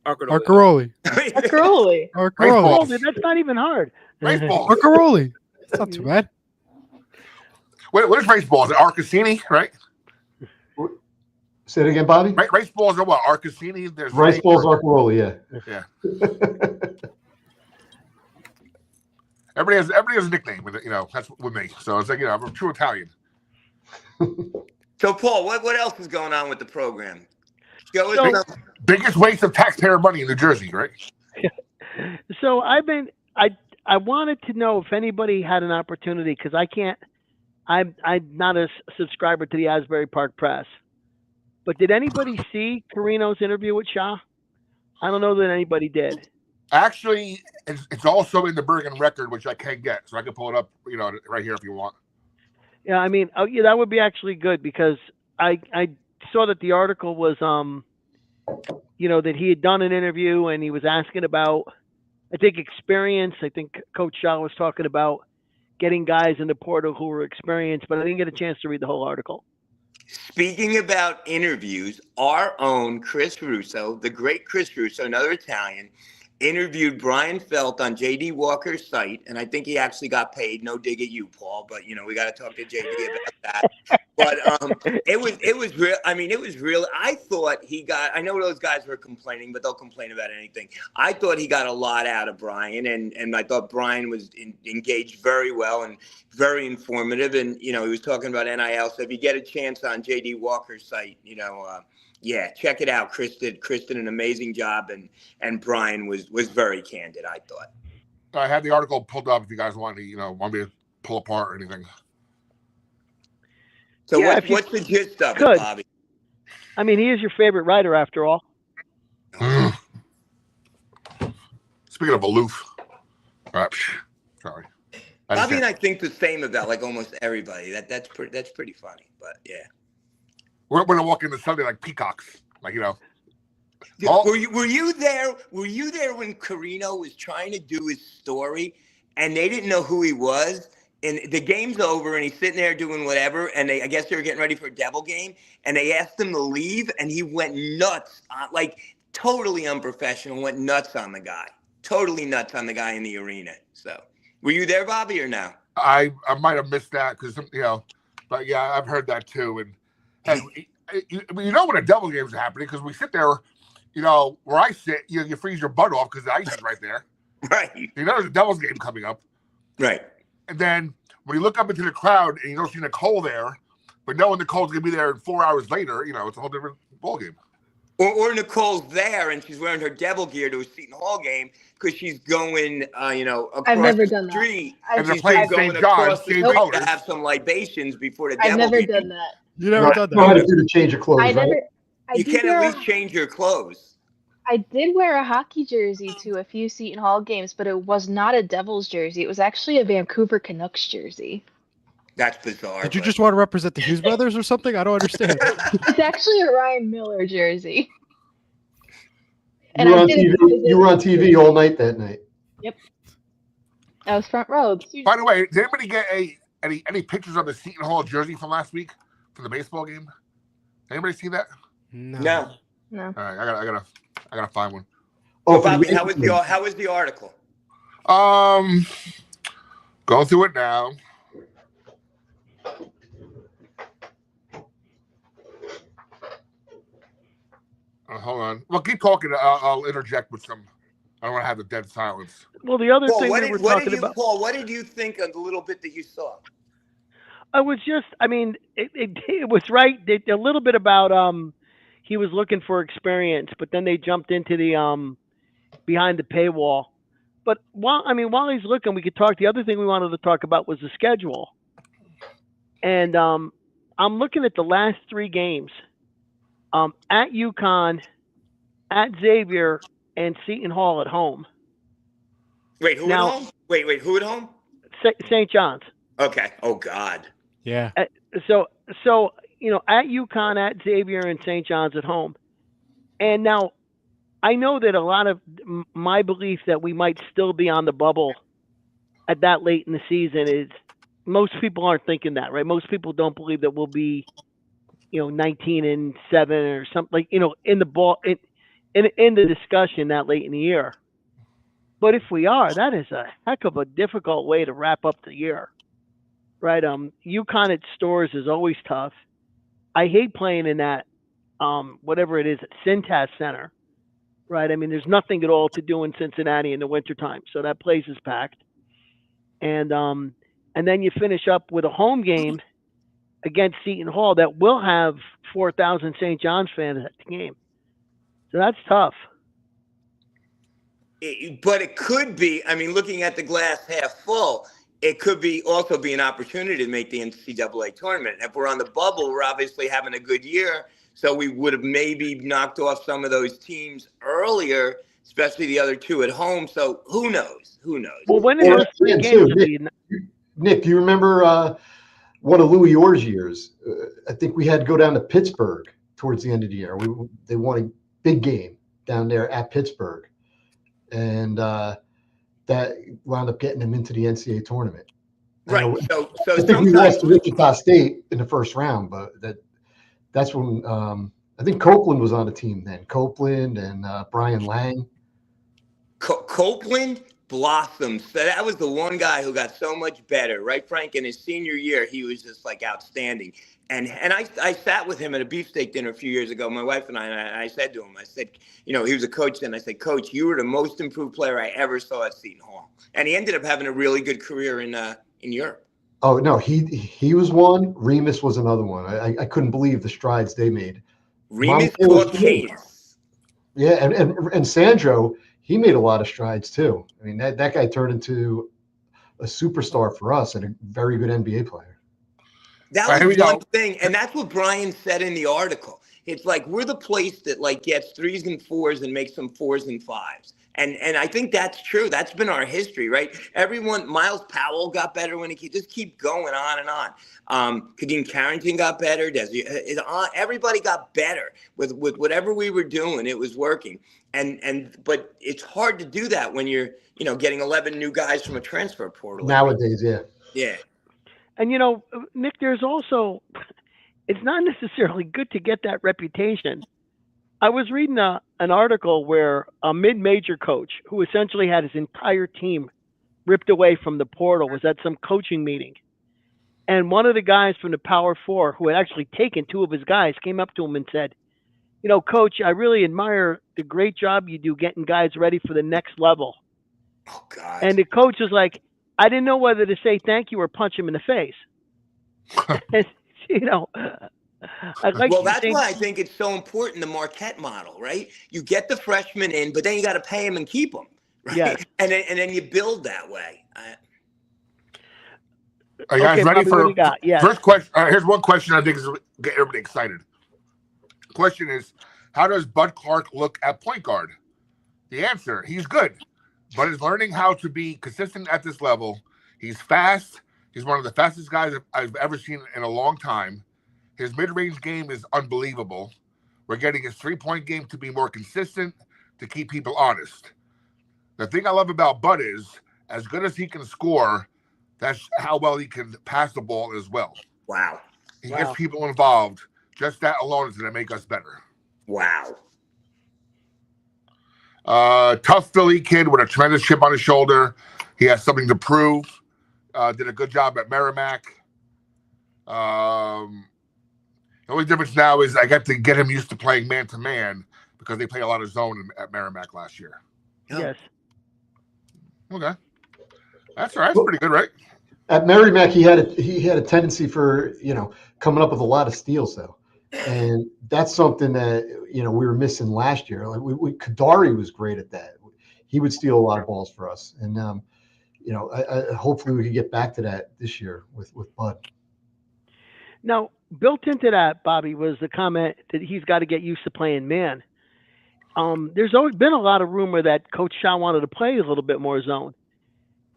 Arcaroli. Arcaroli. Oh, that's not even hard. Race balls. Arcaroli. It's not too bad. What is race balls? Arcassini, right? Say it again, Bobby. Race balls are what? Arcassini. There's Rice balls, Arcaroli. Yeah. Yeah. Everybody has a nickname with it. That's with me. So it's like I'm a true Italian. So Paul, what else is going on with the program? Biggest waste of taxpayer money in New Jersey, right? So I wanted to know if anybody had an opportunity, because I'm not a subscriber to the Asbury Park Press, but did anybody see Carino's interview with Shaw? I don't know that anybody did. Actually, it's also in the Bergen Record, which I can't get, so I can pull it up, right here if you want. Yeah, I mean, that would be actually good, because I saw that the article was, that he had done an interview and he was asking about, I think, experience. I think Coach Shaw was talking about getting guys in the portal who were experienced, but I didn't get a chance to read the whole article. Speaking about interviews, our own Chris Russo, the great Chris Russo, another Italian, interviewed Brian Felt on J.D. Walker's site, and I think he actually got paid. No dig at you, Paul, but we got to talk to J.D. about that. But it was real. I mean, it was real. I thought he got. I know those guys were complaining, but they'll complain about anything. I thought he got a lot out of Brian, and I thought Brian was engaged very well and very informative. And he was talking about NIL. So if you get a chance on J.D. Walker's site, yeah, check it out. Chris did an amazing job, and Brian was very candid, I thought. I had the article pulled up if you guys want me to pull apart or anything. So yeah, what's the gist of it, Bobby? I mean, he is your favorite writer after all. Speaking of aloof. Sorry. Bobby and I think the same about like almost everybody. That's pretty funny, but yeah. We're going to walk into Sunday like peacocks, like Were you there? Were you there when Carino was trying to do his story, and they didn't know who he was? And the game's over, and he's sitting there doing whatever. And I guess they were getting ready for a Devil game, and they asked him to leave, and he went nuts, like totally unprofessional. Went nuts on the guy, totally nuts on the guy in the arena. So, were you there, Bobby, or no? I might have missed that because but yeah, I've heard that too, and. And when a Devil game is happening, because we sit there, where I sit, you freeze your butt off because the ice is right there. Right. There's a Devils game coming up. Right. And then when you look up into the crowd and you don't see Nicole there, but knowing Nicole's going to be there 4 hours later, it's a whole different ball game. Or Nicole's there and she's wearing her Devil gear to a Seton Hall game because she's going, across I've never the done street. That. And they're playing St. John's, to have some libations before the Devil game. I've never done that. You never done that. Know how to do the change of clothes, You can at least change your clothes. I did wear a hockey jersey to a few Seton Hall games, but it was not a Devils jersey. It was actually a Vancouver Canucks jersey. That's bizarre. Did you just want to represent the Hughes brothers or something? I don't understand. It's actually a Ryan Miller jersey. And you were on TV all night that night. Yep. I was front row. By the way, did anybody get any pictures of the Seton Hall jersey from last week from the baseball game? Anybody see that? No. All right, I gotta find one. Oh, Bobby, how was the article? Go through it now. Hold on. Well, keep talking. I'll interject with some. I don't want to have a dead silence. Well, the other Paul, thing we were talking about. Paul, what did you think of the little bit that you saw? I was just, I mean, it was right. A little bit about he was looking for experience, but then they jumped into the behind the paywall. But while he's looking, we could talk. The other thing we wanted to talk about was the schedule, and I'm looking at the last 3 games, at UConn, at Xavier, and Seton Hall at home. Wait, who at home? Wait, who at home? St. John's. Okay. Oh God. Yeah. So at UConn, at Xavier, and St. John's at home, and now I know that a lot of my belief that we might still be on the bubble at that late in the season is most people aren't thinking that, right? Most people don't believe that we'll be, 19-7 or something in the ball in the discussion that late in the year. But if we are, that is a heck of a difficult way to wrap up the year, right? UConn at Stores is always tough. I hate playing in that, whatever it is, at Cintas Center, right? I mean, there's nothing at all to do in Cincinnati in the wintertime, so that place is packed. And then you finish up with a home game against Seton Hall that will have 4,000 St. John's fans at the game. So that's tough. But it could be, looking at the glass half full, it could also be an opportunity to make the NCAA tournament. If we're on the bubble, we're obviously having a good year, so we would have maybe knocked off some of those teams earlier, especially the other 2 at home. So who knows? Well, when in those 3 games, Nick, do you remember one of Louis Orr's years? I think we had to go down to Pittsburgh towards the end of the year. They won a big game down there at Pittsburgh, and that wound up getting them into the NCAA tournament. Right. So I think we lost to Wichita State in the first round, but that's when I think Copeland was on the team then. Copeland and Brian Lang. Copeland blossomed. So that was the one guy who got so much better, right, Frank? In his senior year, he was just like outstanding. And I sat with him at a beefsteak dinner a few years ago, my wife and I said to him, I said, he was a coach then. I said, Coach, you were the most improved player I ever saw at Seton Hall. And he ended up having a really good career in Europe. Oh, no, he was one. Remus was another one. I couldn't believe the strides they made. Remus Corcanis. Yeah, and Sandro, he made a lot of strides too. I mean, that guy turned into a superstar for us and a very good NBA player. That was one thing, and that's what Brian said in the article. It's like we're the place that gets 3s and 4s and makes some 4s and 5s. And I think that's true. That's been our history, right? Miles Powell got better when he just keep going on and on. Kadeem Carrington got better. Everybody got better with whatever we were doing. It was working. But it's hard to do that when you're, getting 11 new guys from a transfer portal. Nowadays, yeah. Yeah. And, Nick, there's also, it's not necessarily good to get that reputation. I was reading an article where a mid-major coach who essentially had his entire team ripped away from the portal was at some coaching meeting. And one of the guys from the Power Four who had actually taken 2 of his guys came up to him and said, Coach, I really admire the great job you do getting guys ready for the next level. Oh, God. And the coach was like, I didn't know whether to say thank you or punch him in the face. And, that's why I think it's so important, the Marquette model, right? You get the freshmen in, but then you got to pay them and keep them, right? Yes. And then you build that way. Are you guys ready for first question? Here's one question I think is get everybody excited. The question is, how does Bud Clark look at point guard? The answer, he's good, but is learning how to be consistent at this level. He's fast. He's one of the fastest guys I've ever seen in a long time. His mid-range game is unbelievable. We're getting his three-point game to be more consistent, to keep people honest. The thing I love about Bud is, as good as he can score, that's how well he can pass the ball as well. Wow. He gets people involved. Just that alone is going to make us better. Wow. Tough Philly kid with a tremendous chip on his shoulder. He has something to prove. Did a good job at Merrimack. The only difference now is I got to get him used to playing man-to-man because they played a lot of zone at Merrimack last year. Yes. Okay. That's all right. That's pretty good, right? At Merrimack, he had a tendency for coming up with a lot of steals though, and that's something that we were missing last year. Like Kadari was great at that. He would steal a lot of balls for us, and I hopefully we could get back to that this year with Bud. Now, built into that, Bobby, was the comment that he's got to get used to playing man. There's always been a lot of rumor that Coach Shaw wanted to play a little bit more zone,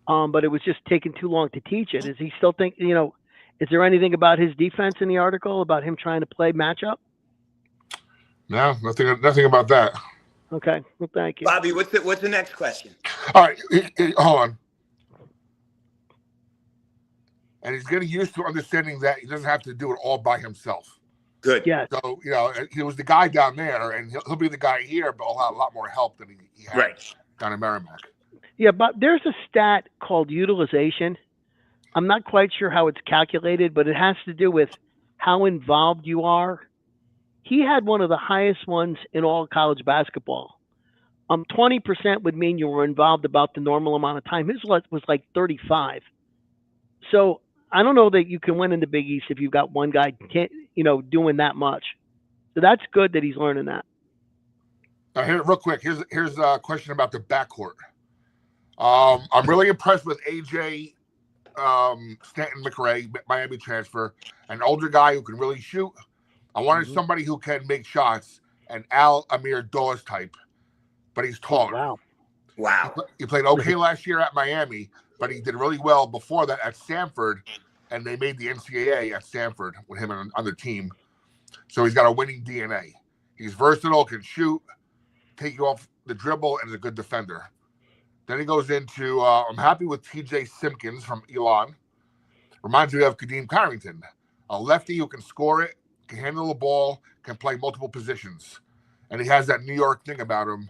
but it was just taking too long to teach it. Is he still think? Is there anything about his defense in the article about him trying to play matchup? No, nothing about that. Okay, well, thank you, Bobby. What's the next question? All right, hold on. And he's getting used to understanding that he doesn't have to do it all by himself. Good. Yeah. So, he was the guy down there, and he'll be the guy here, but he'll have a lot more help than he had down in Merrimack. Yeah, but there's a stat called utilization. I'm not quite sure how it's calculated, but it has to do with how involved you are. He had one of the highest ones in all college basketball. 20% would mean you were involved about the normal amount of time. His was like 35. So I don't know that you can win in the Big East if you've got one guy, doing that much. So that's good that he's learning that. Here, real quick, here's a question about the backcourt. I'm really impressed with AJ Stanton McRae, Miami transfer, an older guy who can really shoot. I wanted somebody who can make shots, an Al Amir Dawes type, but he's taller. Wow. He played okay last year at Miami, but he did really well before that at Stanford, and they made the NCAA at Stanford with him on the team. So he's got a winning DNA. He's versatile, can shoot, take you off the dribble, and is a good defender. Then he goes into, I'm happy with TJ Simpkins from Elon. Reminds me of Kadeem Carrington, a lefty who can score it, can handle the ball, can play multiple positions. And he has that New York thing about him.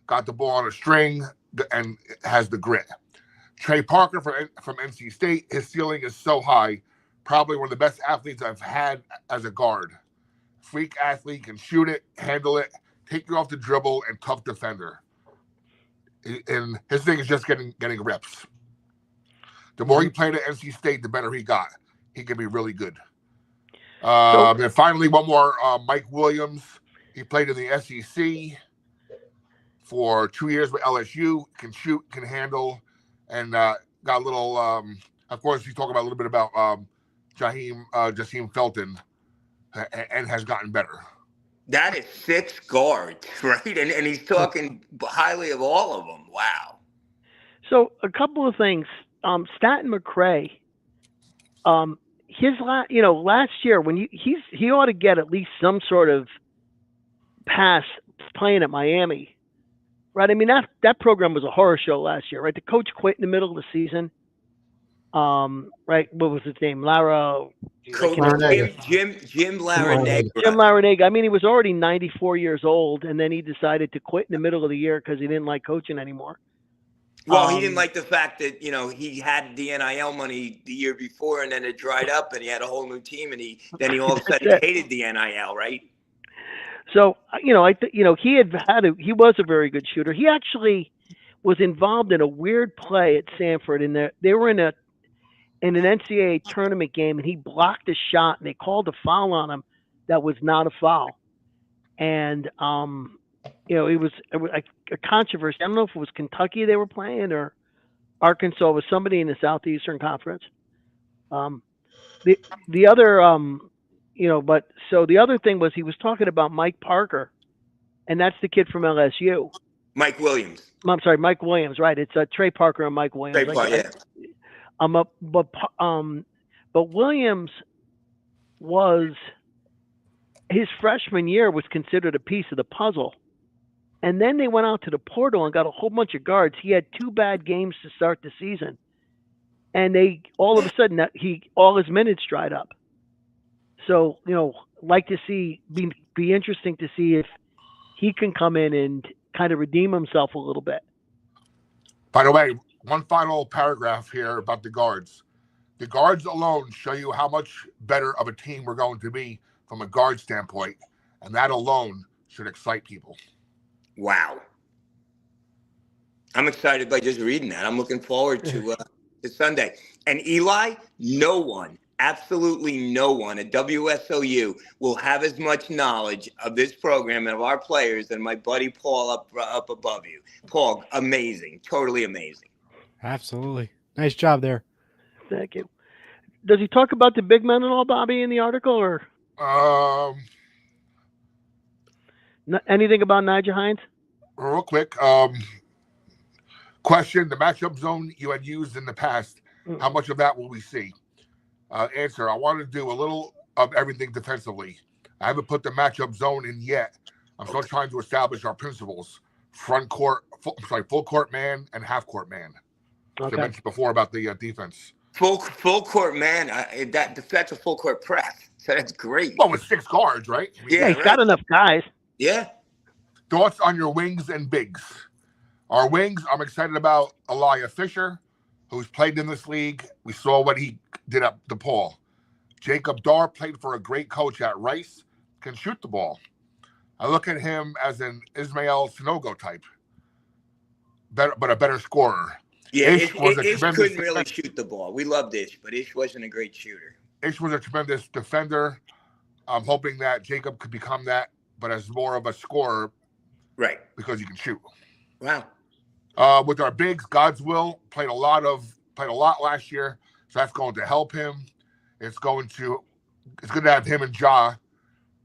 Got the ball on a string and has the grit. Trey Parker from NC State, his ceiling is so high, probably one of the best athletes I've had as a guard. Freak athlete, can shoot it, handle it, take you off the dribble, and tough defender. And his thing is just getting reps. The more he played at NC State, the better he got. He can be really good. And finally, one more, Mike Williams. He played in the SEC for 2 years with LSU, can shoot, can handle, and got a little, of course, you talk about a little bit about Jaheim Felton, and has gotten better. That is 6 guards, right? And he's talking highly of all of them. Wow. So a couple of things. Stanton McRae, last year when he ought to get at least some sort of pass playing at Miami, right? I mean that program was a horror show last year, right? The coach quit in the middle of the season. Right? What was his name? Jim Larrañaga. Jim Larrañaga. I mean, he was already 94 years old, and then he decided to quit in the middle of the year because he didn't like coaching anymore. Well, he didn't like the fact that, he had the NIL money the year before, and then it dried up, and he had a whole new team, and he all of a sudden hated the NIL, right? So, he was a very good shooter. He actually was involved in a weird play at Stanford, and they were in an NCAA tournament game, and he blocked a shot, and they called a foul on him that was not a foul. And, it was a controversy. I don't know if it was Kentucky they were playing or Arkansas. It was somebody in the Southeastern Conference. The other thing was he was talking about Mike Parker, and that's the kid from LSU. Mike Williams. I'm sorry, Mike Williams, right? It's Trey Parker and Mike Williams. Trey Parker, But Williams was, his freshman year was considered a piece of the puzzle. And then they went out to the portal and got a whole bunch of guards. He had 2 bad games to start the season. And all of a sudden, all his minutes dried up. So, like to see, be interesting to see if he can come in and kind of redeem himself a little bit. By the way, one final paragraph here about the guards. The guards alone show you how much better of a team we're going to be from a guard standpoint. and that alone should excite people. Wow. I'm excited by just reading that. I'm looking forward to Sunday. And Eli, no one, absolutely no one at WSOU will have as much knowledge of this program and of our players than my buddy Paul up above you. Paul, amazing, totally amazing. Absolutely. Nice job there. Thank you. Does he talk about the big men at all, Bobby, in the article, or anything about Nigel Hines? Real quick, question: the matchup zone you had used in the past, how much of that will we see? Answer: I want to do a little of everything defensively. I haven't put the matchup zone in yet. I'm still trying to establish our principles: front court, full court man, and half court man. Okay. I mentioned before about the defense. Full court man. That's a full court press. So that's great. Well, with 6 guards, right? I mean, he's got enough guys. Yeah. Thoughts on your wings and bigs? Our wings, I'm excited about Elijah Fisher, who's played in this league. We saw what he did at DePaul. Jacob Dar played for a great coach at Rice, can shoot the ball. I look at him as an Ismael Sanogo type, but a better scorer. Yeah, Ish couldn't really shoot the ball. We loved Ish, but Ish wasn't a great shooter. Ish was a tremendous defender. I'm hoping that Jacob could become that, but as more of a scorer, right? Because he can shoot. Wow. With our bigs, God's will played a lot last year, so that's going to help him. It's good to have him and Ja,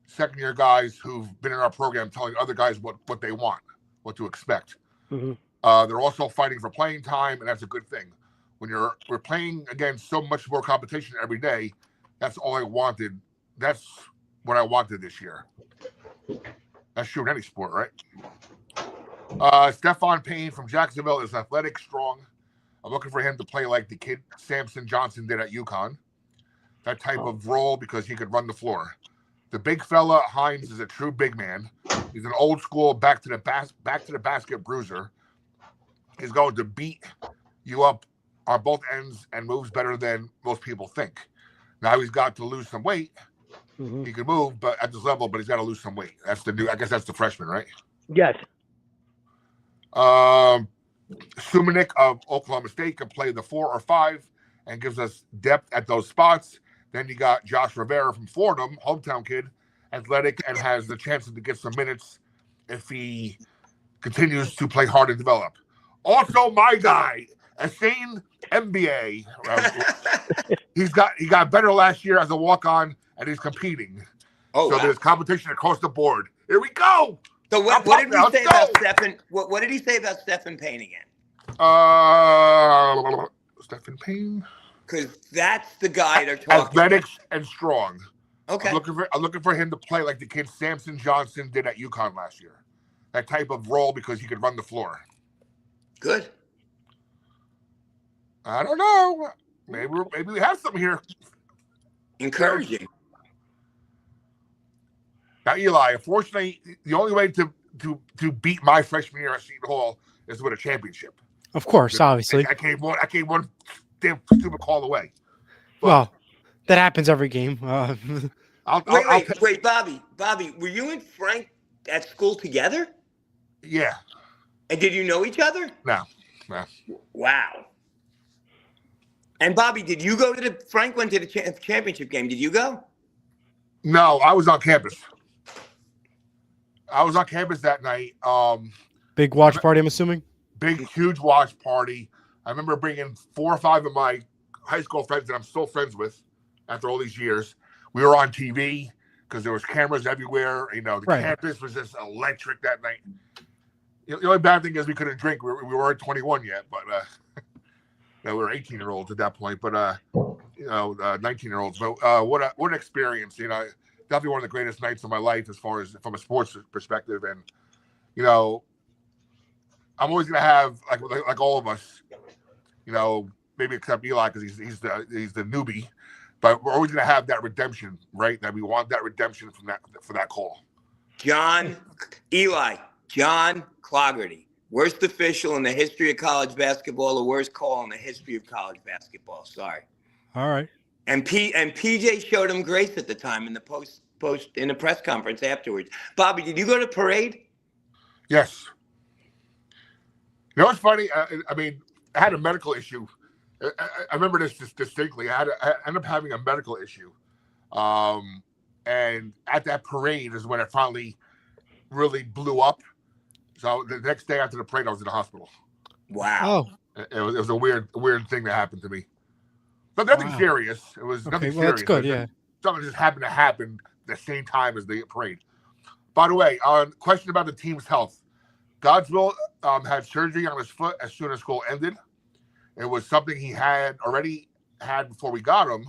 second-year guys who've been in our program, telling other guys what they want, what to expect. Mm-hmm. They're also fighting for playing time, and that's a good thing. When we're playing against so much more competition every day, that's all I wanted. That's what I wanted this year. That's true in any sport, right? Stephon Payne from Jacksonville is athletic, strong. I'm looking for him to play like the kid Samson Johnson did at UConn. That type of role because he could run the floor. The big fella, Hines, is a true big man. He's an old school back to the basket bruiser. He's going to beat you up on both ends and moves better than most people think. Now he's got to lose some weight. Mm-hmm. He can move, but at this level, he's got to lose some weight. That's the new. I guess that's the freshman, right? Yes. Sumanik of Oklahoma State can play the 4 or 5 and gives us depth at those spots. Then you got Josh Rivera from Fordham, hometown kid, athletic, and has the chance to get some minutes if he continues to play hard and develop. Also, my guy, Asane MBA. He got better last year as a walk-on, and he's competing. Oh, so there's competition across the board. Here we go. So what did he say about Stephen? What did he say about Stephen Payne again? Stephen Payne. Because that's the guy they're talking. Athletics and strong. Okay. I'm looking for him to play like the kid Samson Johnson did at UConn last year. That type of role because he could run the floor. Good. I don't know. Maybe we have something here. Encouraging. Now, Eli, unfortunately, the only way to beat my freshman year at Seton Hall is to win a championship. Of course, obviously. I came one damn stupid call away. But, well, that happens every game. Wait, Bobby, were you and Frank at school together? Yeah. And did you know each other? No. Wow. And Bobby, did you go to Frank went to the championship game. Did you go? No, I was on campus. I was on campus that night. Big watch party, I'm assuming? Big, huge watch party. I remember bringing 4 or 5 of my high school friends that I'm still friends with after all these years. We were on TV because there was cameras everywhere. You know, the campus was just electric that night. The only bad thing is we couldn't drink. We weren't 21 yet, but we were 18-year-olds at that point. But 19-year-olds. But what an experience! You know, definitely one of the greatest nights of my life as far as from a sports perspective. And you know, I'm always gonna have like all of us. You know, maybe except Eli because he's the newbie. But we're always gonna have that redemption, right? That we want that redemption for that call. John Clougherty, worst official in the history of college basketball, the worst call in the history of college basketball. Sorry. All right. And PJ showed him grace at the time in the in a press conference afterwards. Bobby, did you go to parade? Yes. You know what's funny? I mean, I had a medical issue. I remember this distinctly. I ended up having a medical issue. And at that parade is when it finally really blew up. So the next day after the parade, I was in the hospital. Wow. Oh, It was a weird thing that happened to me. But nothing Wow. serious. It was okay. nothing Well, that's serious. good. Yeah. Something just happened to happen the same time as the parade. By the way, question about the team's health. Godswill had surgery on his foot as soon as school ended. It was something he had already had before we got him.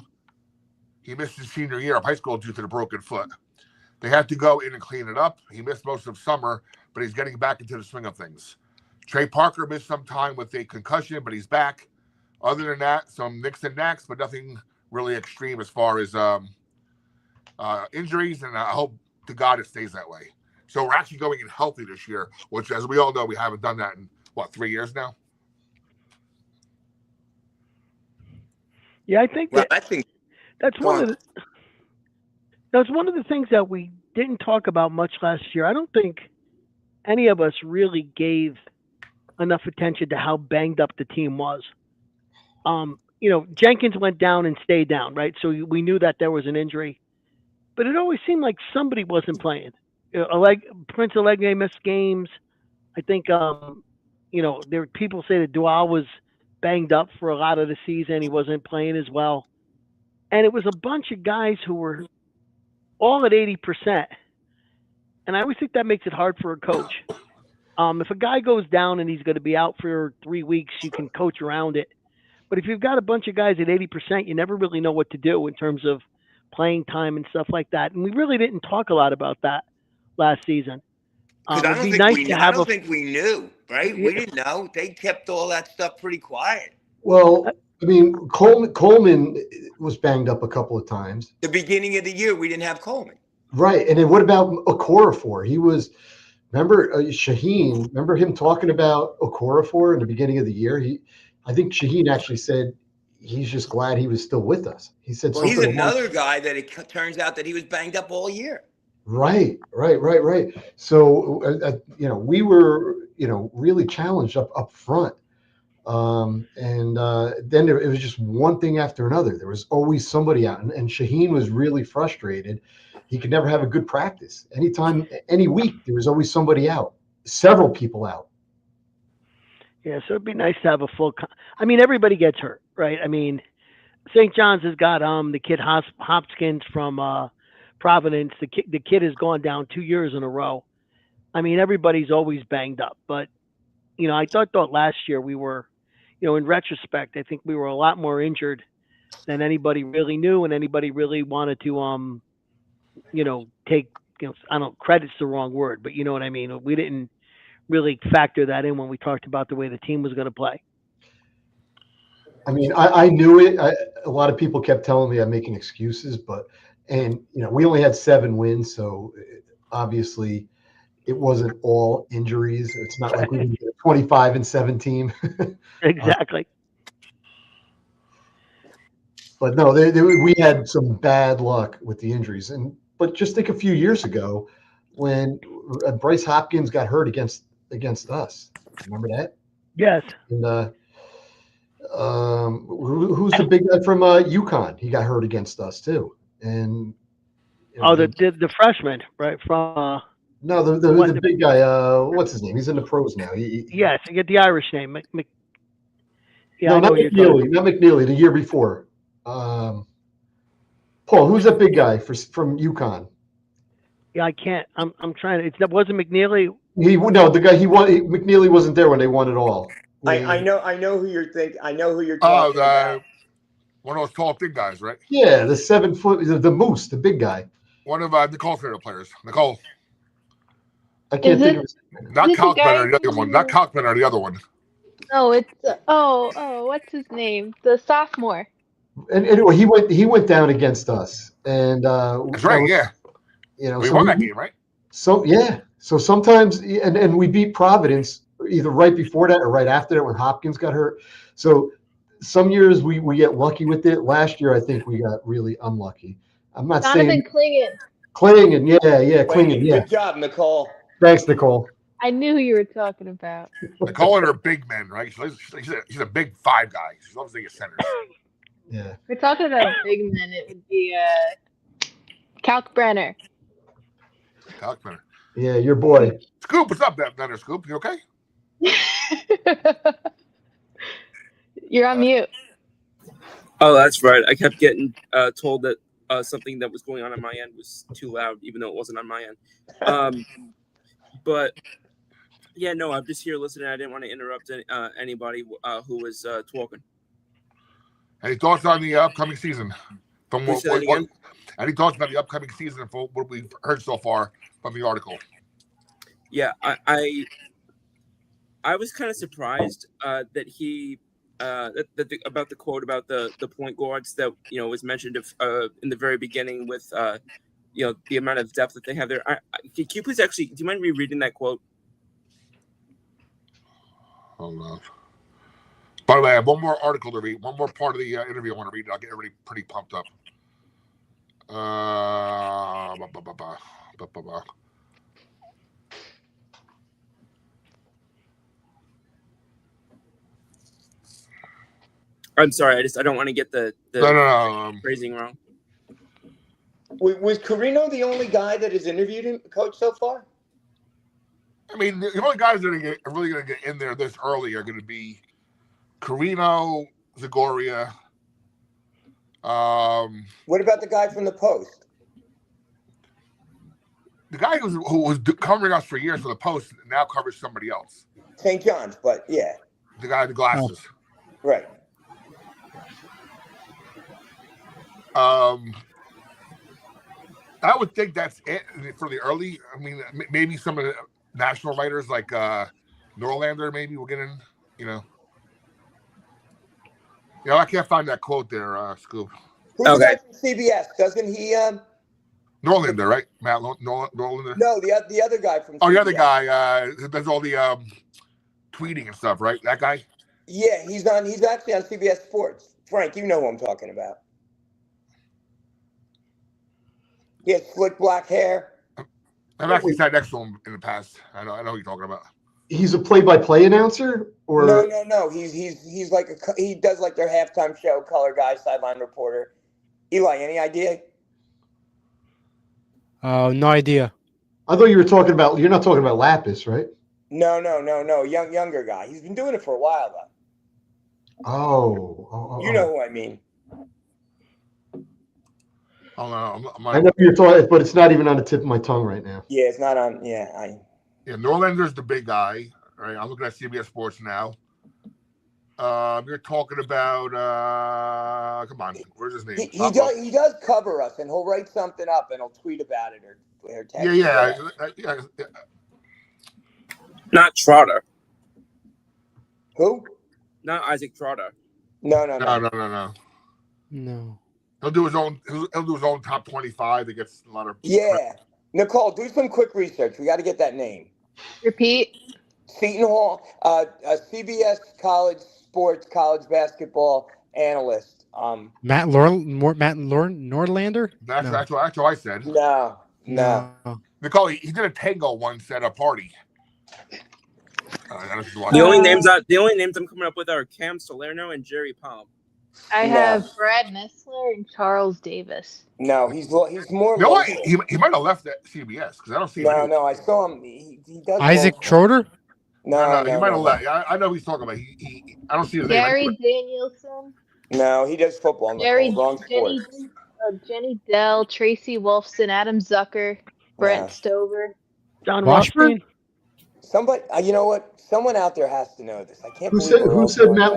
He missed his senior year of high school due to the broken foot. They had to go in and clean it up. He missed most of summer, but he's getting back into the swing of things. Trey Parker missed some time with a concussion, but he's back. Other than that, some nicks and knacks, but nothing really extreme as far as injuries, and I hope to God it stays that way. So we're actually going in healthy this year, which, as we all know, we haven't done that in, 3 years now? Yeah, I think Well, that I think that's one of the things that we didn't talk about much last year. I don't think any of us really gave enough attention to how banged up the team was. Jenkins went down and stayed down, right? So we knew that there was an injury, but it always seemed like somebody wasn't playing. Prince Allegne missed games. I think, there people say that Dual was banged up for a lot of the season. He wasn't playing as well. And it was a bunch of guys who were all at 80%. And I always think that makes it hard for a coach. If a guy goes down and he's going to be out for 3 weeks, you can coach around it. But if you've got a bunch of guys at 80%, you never really know what to do in terms of playing time and stuff like that. And we really didn't talk a lot about that last season. because I It'd be don't nice think to I have don't think we knew, right? We didn't know. They kept all that stuff pretty quiet. Well, I mean, Coleman was banged up a couple of times. The beginning of the year, we didn't have Coleman. Right. And then what about Okorafor? He was, remember Shaheen, remember him talking about Okorafor in the beginning of the year? I think Shaheen actually said he's just glad he was still with us. He said Well, he's something another guy that it turns out that he was banged up all year. Right. So, we were, really challenged up front. And then it was just one thing after another. There was always somebody out, and Shaheen was really frustrated. He could never have a good practice. Anytime, any week, there was always somebody out, several people out. Yeah, so it'd be nice to have a full. Everybody gets hurt, right? St. John's has got the kid Hopkins from Providence. The kid has gone down 2 years in a row. Everybody's always banged up, but I thought last year we were, in retrospect, I think we were a lot more injured than anybody really knew, and anybody really wanted to take. I don't credit's the wrong word, but you know what I mean. We didn't really factor that in when we talked about the way the team was going to play. I knew it. A lot of people kept telling me I'm making excuses, we only had 7 wins, so obviously it wasn't all injuries. It's not like we didn't get a 25-7 team. Exactly. But no, we had some bad luck with the injuries. But just think a few years ago when Bryce Hopkins got hurt against us. Remember that? Yes. And who's the big guy from UConn? He got hurt against us too. And the freshman, right? From no, the big guy. What's his name? He's in the pros now. Yes, I get the Irish name. No, not McNeely. Not McNeely. The year before. Paul, who's that big guy from UConn? Yeah, I can't. I'm trying to. It wasn't McNeely. The guy McNeely wasn't there when they won it all. I know who you're thinking. I know who you're talking about. One of those tall, big guys, right? Yeah, the 7 foot, the Moose, the big guy. One of Nicole's favorite players. Nicole. I can't think of his name. Not Kalkbrenner, the other one. Not Kalkbrenner, the other one. No, it's what's his name? The sophomore. And anyway, he went down against us, and that's right. Yeah. We won that game, right? So yeah. So sometimes, and we beat Providence either right before that or right after that when Hopkins got hurt. So some years we get lucky with it. Last year, I think we got really unlucky. I'm not Donovan saying. Clingan. Klingen, yeah, Klingen, yeah. Good job, Nicole. Thanks, Nicole. I knew who you were talking about. Nicole and her big men, right? She's a big 5 guy. She's obviously a center. Yeah. If we're talking about big men, it would be Kalkbrenner. Kalkbrenner. Yeah, your boy. Scoop, what's up, Benner? Scoop, you okay? You're on mute. Oh, that's right. I kept getting told that something that was going on my end was too loud, even though it wasn't on my end. But yeah, no, I'm just here listening. I didn't want to interrupt anybody who was talking. Any thoughts on the upcoming season? From Say that again? Any thoughts about the upcoming season from what we've heard so far from the article? Yeah, I was kind of surprised that he about the quote about the point guards that was mentioned in the very beginning with the amount of depth that they have there. Can you please do you mind rereading that quote? Hold on. By the way, I have one more article to read. One more part of the interview I want to read. I'll get everybody pretty pumped up. I'm sorry, I don't want to get the No. phrasing wrong. Was Carino the only guy that has interviewed him, coach, so far? I mean, the only guys that are really going to get in there this early are going to be Carino, Zagoria. What about the guy from the Post? The guy who was covering us for years for the Post now covers somebody else. St. John's, but yeah. The guy with the glasses. Right. I would think that's it for the early. I mean, maybe some of the national writers like Norlander maybe will get in. I can't find that quote there, Scoop. Who's the guy from CBS? Doesn't he? Norlander, right? Matt Norlander. No, the other guy from. Oh, CBS. the other guy who does all the tweeting and stuff, right? That guy. Yeah, he's actually on CBS Sports. Frank, you know who I'm talking about. He has slick black hair. I've actually sat next to him in the past. I know who you're talking about. He's a play-by-play announcer, or no. He's like he does like their halftime show, color guy, sideline reporter. Eli, any idea? No idea. I thought you were talking about. You're not talking about Lapis, right? No. Younger guy. He's been doing it for a while though. Oh. You know who I mean. Oh no, I know who you're talking, but it's not even on the tip of my tongue right now. Yeah, it's not on. Yeah, Norlander's the big guy, right? I'm looking at CBS Sports now. You're talking about come on, where's his name? He does cover us, and he'll write something up, and he'll tweet about it or text. Yeah. Not Trotter. Who? Not Isaac Trotter. No. No. He'll do his own top 25. That gets a lot of. Yeah, Nicole, do some quick research. We got to get that name. Repeat. Seton Hall, a CBS college sports, college basketball analyst. Matt Norlander? That's what I said. No. Nicole, he did a tango once at a party. The only names I'm coming up with are Cam Salerno and Jerry Palm. I have Brad Messler and Charles Davis. No, he's more. You know what? He might have left at CBS because I don't see him. No, I saw him. He does. Isaac Trotter? No, he might have left. I know who he's talking about. I don't see his Gary name. Danielson. No, he does football. Wrong sport. Jenny Dell, Tracy Wolfson, Adam Zucker, Brent Stover, John Washburn? Washburn. Somebody, you know what? Someone out there has to know this. I can't. Who said Matt?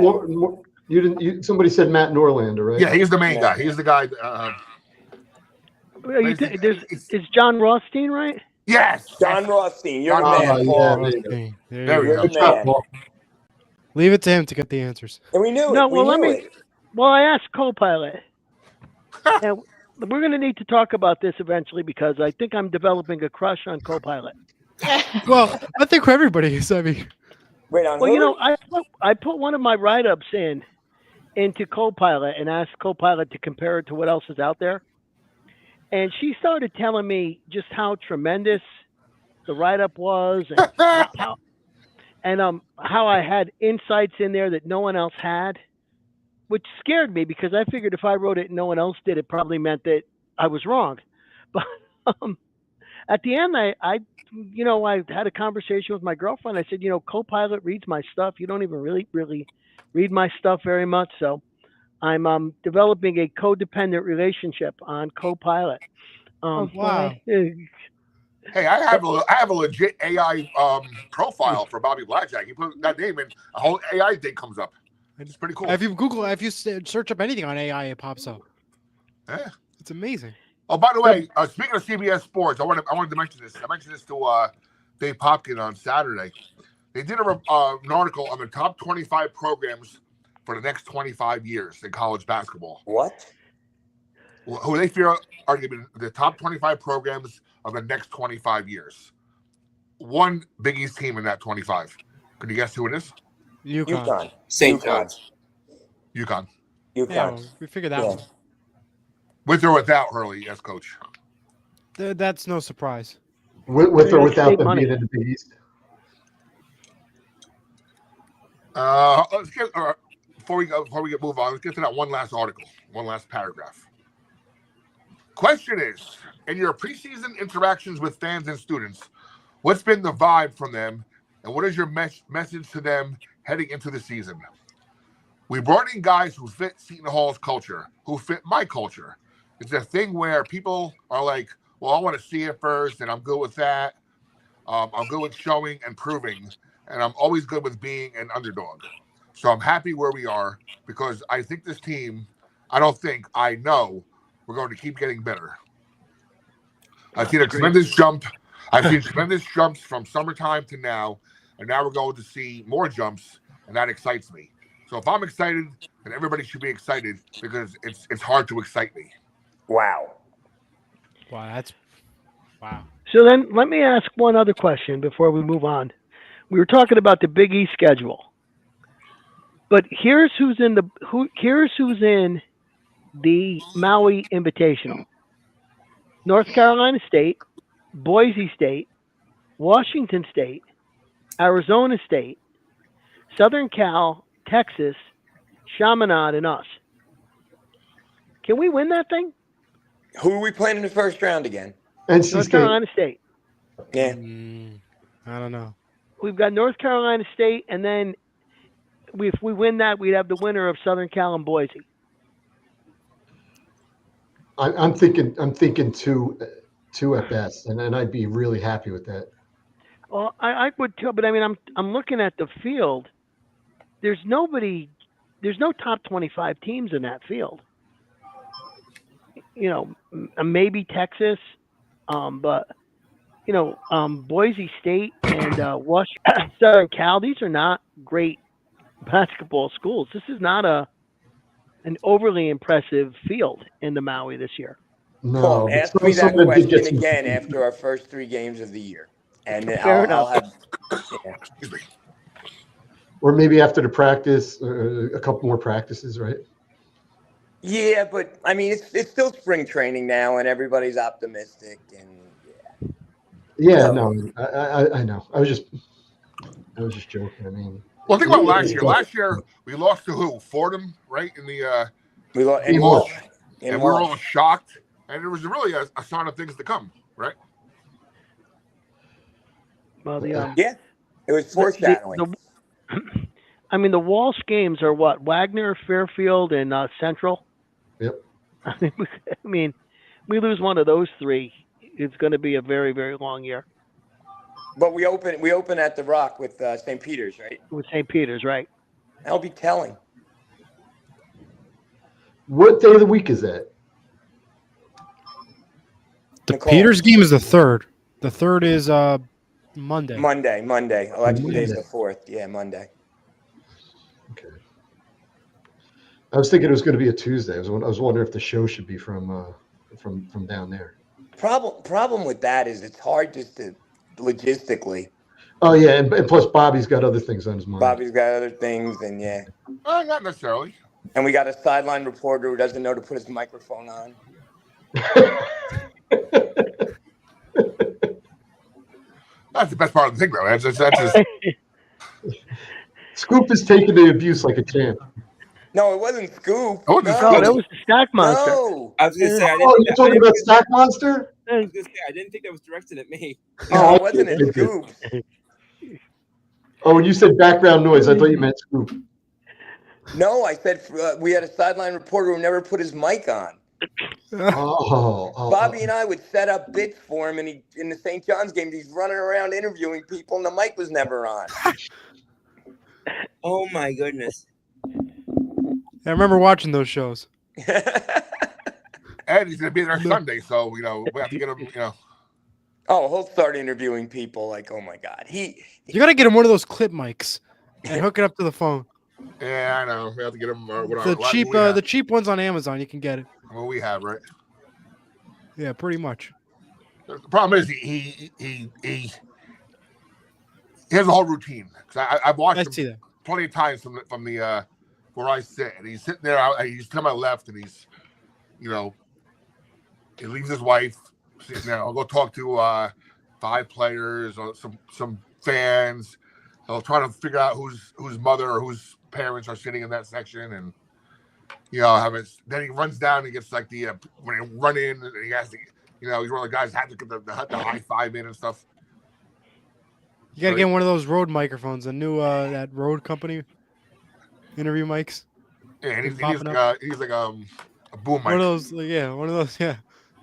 You didn't. Somebody said Matt Norlander, right? Yeah, he's the main guy. He's the guy. Is John Rothstein right? Yes, John Rothstein. You're the man, Paul. There we You're go. the man. Leave it to him to get the answers. And we knew it. No, We knew it. Well, I asked Copilot. And we're going to need to talk about this eventually because I think I'm developing a crush on Copilot. Well, I think everybody is. I mean, Wait on. Well, who? I put one of my write-ups into Copilot and asked Copilot to compare it to what else is out there. and she started telling me just how tremendous the write up was, and how I had insights in there that no one else had, which scared me because I figured if I wrote it and no one else did, it probably meant that I was wrong. But at the end, I had a conversation with my girlfriend. I said, Copilot reads my stuff. You don't even really read my stuff very much, so I'm developing a codependent relationship on Copilot. Wow. Hey, I have a legit AI profile for Bobby Blackjack. You put that name in, a whole AI thing comes up. It's pretty cool. If you search up anything on AI, it pops up. Yeah, it's amazing. Oh, by the way, speaking of CBS Sports, I wanted to mention this. I mentioned this to Dave Popkin on Saturday. They did an article on the top 25 programs for the next 25 years in college basketball. What? Who they feel are going to be the top 25 programs of the next 25 years. One Big East team in that 25. Can you guess who it is? UConn. St. John's. UConn. Yeah, well, we figured that one. With or without Hurley, yes, coach. That's no surprise. With or without them being in the Big East. Let's get before we move on. Let's get to that one last article, one last paragraph. Question is, in your preseason interactions with fans and students, what's been the vibe from them, and what is your message to them heading into the season? We brought in guys who fit Seton Hall's culture, who fit my culture. It's a thing where people are like, well, I want to see it first, and I'm good with that. I'm good with showing and proving, and I'm always good with being an underdog. So I'm happy where we are because I think this team, I know we're going to keep getting better. I've seen a tremendous jump. I've seen tremendous jumps from summertime to now, and now we're going to see more jumps, and that excites me. So if I'm excited, then everybody should be excited because it's hard to excite me. Wow. Wow. So then let me ask one other question before we move on. We were talking about the Big East schedule. But here's who's in the Maui Invitational. North Carolina State, Boise State, Washington State, Arizona State, Southern Cal, Texas, Chaminade, and us. Can we win that thing? Who are we playing in the first round again? North Carolina State. Yeah. I don't know. We've got North Carolina State, and then if we win that, we'd have the winner of Southern Cal and Boise. I'm thinking two at best, and I'd be really happy with that. Well, I would too, but I mean, I'm looking at the field. There's no top 25 teams in that field. Maybe Texas, but Boise State and Washington, Southern Cal. These are not great basketball schools. This is not an overly impressive field in the Maui this year. No, Paul, ask me that question again after our first 3 games of the year, and I'll have. Yeah. Or maybe after the practice, a couple more practices, right? Yeah, but I mean, it's still spring training now, and everybody's optimistic, and yeah. No, I know. I was just joking. I mean, well, think about last year. Last year we lost to who? Fordham, right? In the we lost in March, and we were all shocked, and it was really a sign of things to come, right? Well, yeah, it was foreshadowing. I mean, the Walsh games are what? Wagner, Fairfield, and Central. Yep. I mean, we lose one of those 3, it's going to be a very, very long year. But we open at the Rock with St. Peter's, right? With St. Peter's, right? That'll be telling. What day of the week is that? The Peters game is the 3rd. The 3rd is Monday. Monday. Election day is the 4th. Yeah, Monday. Okay. I was thinking it was going to be a Tuesday. I was wondering if the show should be from down there. Problem with that is it's hard just to logistically. Oh yeah, and plus Bobby's got other things on his mind. Bobby's got other things, and yeah. Not necessarily. And we got a sideline reporter who doesn't know to put his microphone on. That's the best part of the thing, though. That's just Scoop is taking the abuse like a champ. No, it wasn't Scoop. I wasn't No, No, Scoop. that was the Stack Monster. no. I was gonna say Oh, you're talking about Stack Monster? I was gonna say I didn't think that was directed at me. No, Oh, it wasn't okay. a Scoop. Oh, when you said background noise, I thought you meant Scoop. No, I said we had a sideline reporter who never put his mic on. Bobby and I would set up bits for him, and he in the St. John's game, he's running around interviewing people, and the mic was never on. Oh my goodness. I remember watching those shows. And he's gonna be there Sunday, so we have to get him. Oh, he'll start interviewing people like, oh my God, You gotta get him one of those clip mics and hook it up to the phone. Yeah, I know. We have to get him. The cheap ones on Amazon, you can get it. What we have, right? Yeah, pretty much. The problem is he has a whole routine. I've watched him plenty of times from the where I sit, and he's sitting there. He's to my left, and he's he leaves his wife sitting there. I'll go talk to 5 players or some fans. I'll try to figure out whose mother or whose parents are sitting in that section, and then he runs down and gets like the when he run in, and he has to, he's one of the guys that had to get the high five in and stuff. You gotta get one of those Rode microphones, the new that Rode company interview mics. Yeah, and he's like a boom mic. One of those, yeah.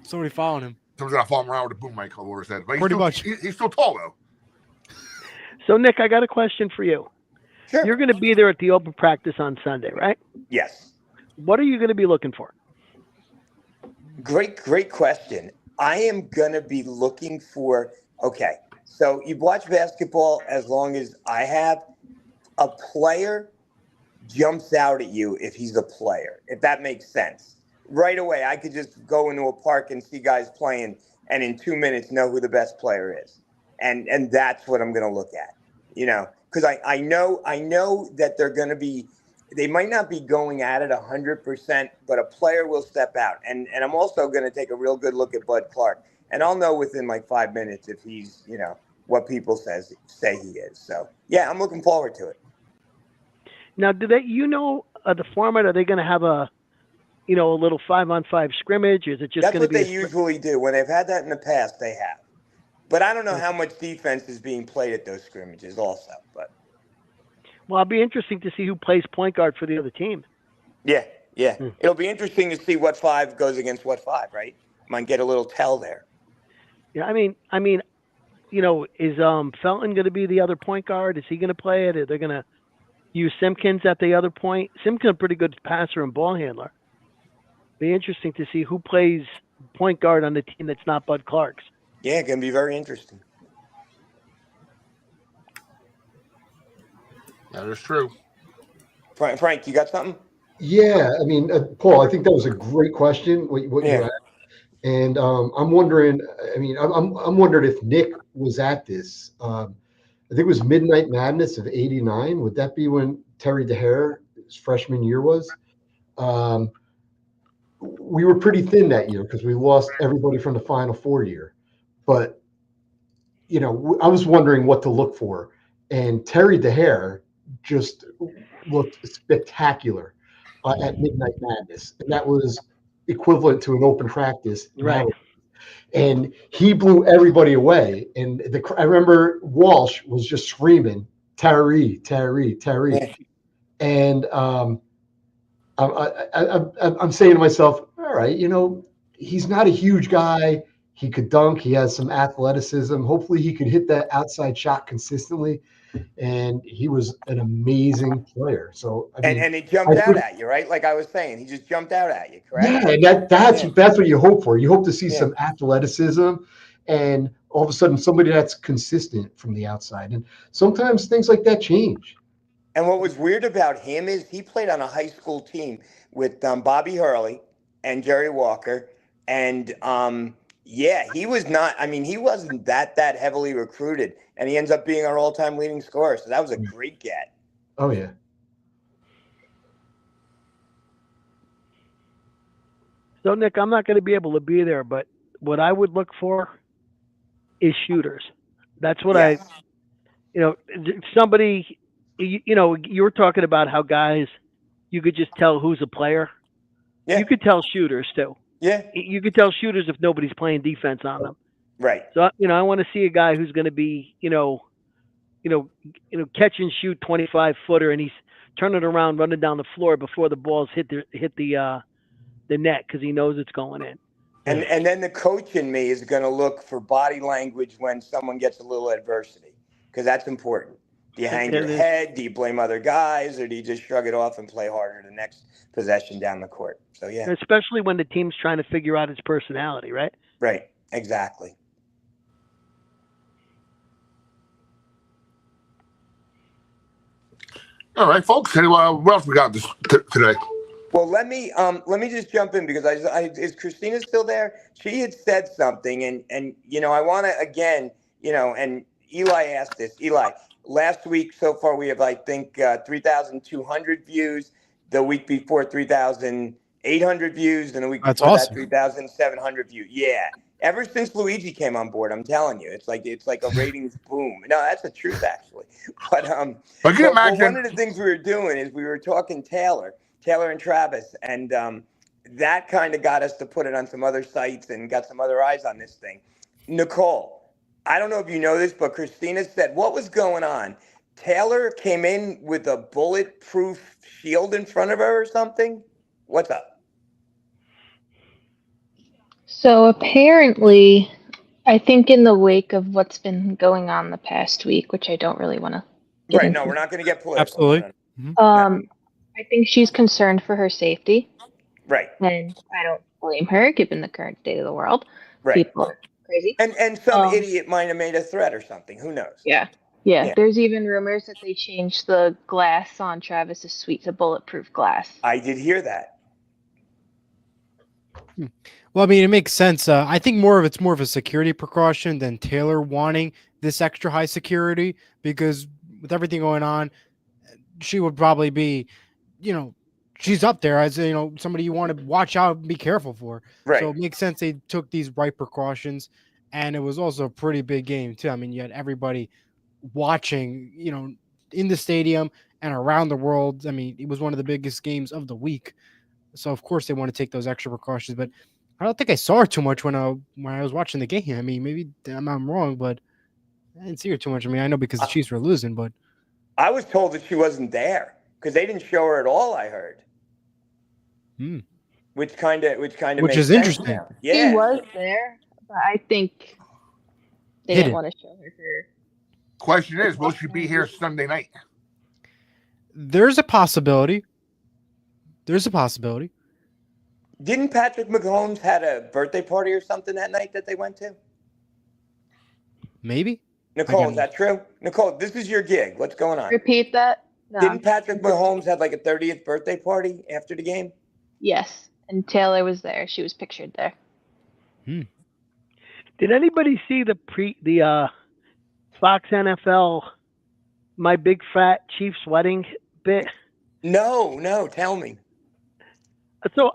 Somebody following him. Someone's gonna follow him around with a boom mic over his head. But Pretty much. He's still tall though. So Nick, I got a question for you. Sure. You're going to be there at the open practice on Sunday, right? Yes. What are you going to be looking for? Great question. I am going to be looking for, okay, so you've watched basketball as long as I have. A player jumps out at you if he's a player, if that makes sense. Right away, I could just go into a park and see guys playing and in 2 minutes know who the best player is. And that's what I'm going to look at, because I know that they're going to be, they might not be going at it 100%, but a player will step out. And I'm also going to take a real good look at Bud Clark, and I'll know within like 5 minutes if he's, what people say he is. So yeah, I'm looking forward to it. Now, do they, the format? Are they going to have a little 5-on-5 scrimmage? Is it just going to be? That's what they usually do. When they've had that in the past, they have. But I don't know how much defense is being played at those scrimmages also. But Well, it'll be interesting to see who plays point guard for the other team. Yeah. It'll be interesting to see what 5 goes against what 5, right? Might get a little tell there. Yeah, I mean, is Felton going to be the other point guard? Is he going to play it? Are they going to use Simpkins at the other point? Simpkins is a pretty good passer and ball handler. Be interesting to see who plays point guard on the team that's not Bud Clark's. Yeah, it's going to be very interesting. That is true. Frank, you got something? Yeah, I mean, Paul, I think that was a great question. What you asked. And I'm wondering. I mean, I'm wondering if Nick was at this. I think it was Midnight Madness of '89. Would that be when Terry DeHare, his freshman year, was? We were pretty thin that year because we lost everybody from the Final Four year. But I was wondering what to look for, and Terry DeHare just looked spectacular at Midnight Madness, and that was equivalent to an open practice, right? And he blew everybody away. And I remember Walsh was just screaming, "Terry, Terry, Terry!" Yeah. And I'm saying to myself, all right, he's not a huge guy. He could dunk. He has some athleticism. Hopefully he could hit that outside shot consistently. And he was an amazing player. So and he jumped out at you, right? Like I was saying, he just jumped out at you, correct? Yeah, and that's what you hope for. You hope to see some athleticism, and all of a sudden somebody that's consistent from the outside. And sometimes things like that change. And what was weird about him is he played on a high school team with Bobby Hurley and Jerry Walker, and he was not. I mean, he wasn't that heavily recruited, and he ends up being our all-time leading scorer. So that was a great get. Oh yeah. So, Nick, I'm not going to be able to be there, but what I would look for is shooters. That's what Yes. somebody, you were talking about how guys, you could just tell who's a player. Yeah. You could tell shooters too. Yeah. You could tell shooters if nobody's playing defense on them. Right. So, I want to see a guy who's going to be, catch and shoot 25-footer, and he's turning around, running down the floor before the balls hit the net because he knows it's going in. And then the coach in me is going to look for body language when someone gets a little adversity, because that's important. Do you hang your head? Do you blame other guys, or do you just shrug it off and play harder the next possession down the court? So yeah, especially when the team's trying to figure out his personality, right? Right. Exactly. All right, folks. Anyway, what else we got today? Well, let me just jump in because is Christina still there? She had said something, and I want to again, and Eli asked this. Eli, last week so far we have 3,200 views. The week before 3,800 views, and the week before that 3,700 views. Yeah. Ever since Luigi came on board, I'm telling you, it's like a ratings boom. No, that's the truth actually. But one of the things we were doing is we were talking Taylor and Travis, and that kind of got us to put it on some other sites and got some other eyes on this thing. Nicole, I don't know if you know this, but Christina said what was going on. Taylor came in with a bulletproof shield in front of her or something. What's up? So apparently, I think in the wake of what's been going on the past week, which I don't really want to get Right, into. no, we're not going to get political. Absolutely. I think she's concerned for her safety. Right. And I don't blame her, given the current state of the world. Right. People are crazy. And some idiot might have made a threat or something. Who knows? Yeah. There's even rumors that they changed the glass on Travis's suite to bulletproof glass. I did hear that. Well, I mean, it makes sense. I think it's more of a security precaution than Taylor wanting this extra high security, because with everything going on, she would probably be, she's up there as somebody you want to watch out and be careful for. Right. So it makes sense they took these right precautions, and it was also a pretty big game too. I mean, you had everybody watching, in the stadium and around the world. I mean, it was one of the biggest games of the week, so of course they want to take those extra precautions. But I don't think I saw her too much when I was watching the game. I mean, maybe I'm wrong, but I didn't see her too much. I mean, I know because the Chiefs were losing, but I was told that she wasn't there because they didn't show her at all. I heard, which is interesting. Now. Yeah, she was there, but I think they didn't want to show her. Question is, will she be here Sunday night? There's a possibility. Didn't Patrick Mahomes had a birthday party or something that night that they went to? Maybe. Nicole, is that true? Nicole, this is your gig. What's going on? Repeat that. No. Didn't Patrick Mahomes have a 30th birthday party after the game? Yes, and Taylor was there. She was pictured there. Did anybody see the Fox NFL My Big Fat Chiefs Wedding bit? No, tell me. So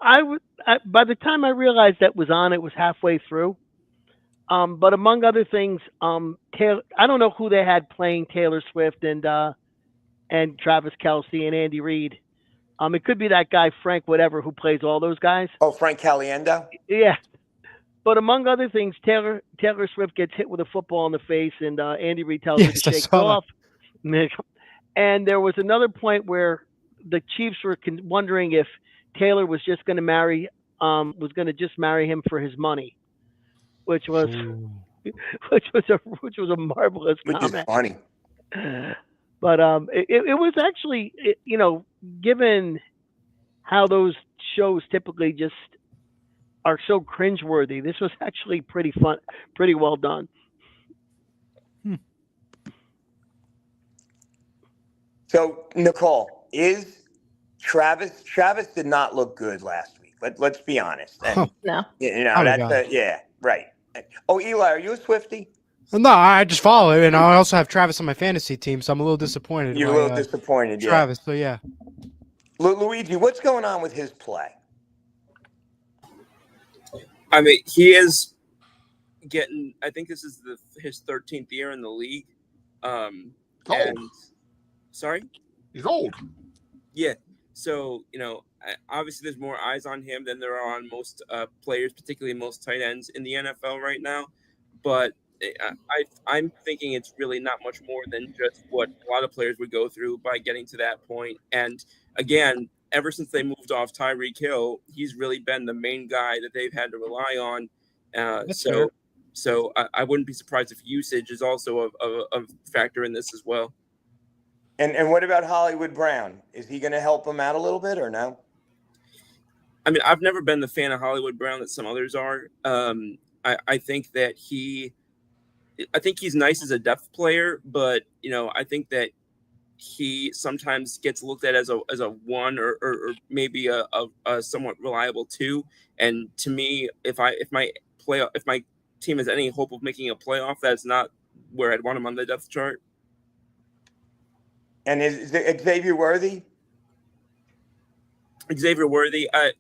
by the time I realized that was on, it was halfway through. But among other things, Taylor, I don't know who they had playing Taylor Swift and Travis Kelce and Andy Reid. It could be that guy Frank whatever who plays all those guys. Oh, Frank Caliendo? Yeah. But among other things, Taylor Swift gets hit with a football in the face, and Andy Reid tells her to shake it off. And there was another point where the Chiefs were wondering if Taylor was just going to marry him for his money, which was a marvelous comment. Which is funny. But it was actually, given how those shows typically just are so cringeworthy, this was actually pretty fun, pretty well done. So, Nicole, Travis did not look good last week. Let's be honest. And, no. Right. Oh, Eli, are you a Swiftie? No, I just follow it, and I also have Travis on my fantasy team, so I'm a little disappointed. You're a little disappointed, Travis, so yeah. Luigi, what's going on with his play? I mean, he is getting. I think this is his 13th year in the league. And sorry, he's old. Yeah. So obviously, there's more eyes on him than there are on most players, particularly most tight ends in the NFL right now. But I'm thinking it's really not much more than just what a lot of players would go through by getting to that point. And again, ever since they moved off Tyreek Hill, he's really been the main guy that they've had to rely on. That's fair. So I wouldn't be surprised if usage is also a factor in this as well. And what about Hollywood Brown? Is he going to help him out a little bit or no? I mean, I've never been the fan of Hollywood Brown that some others are. I think that I think he's nice as a depth player, but I think that he sometimes gets looked at as a one or maybe a somewhat reliable two. And to me, if my team has any hope of making a playoff, that's not where I'd want him on the depth chart. And is Xavier Worthy? Xavier Worthy, and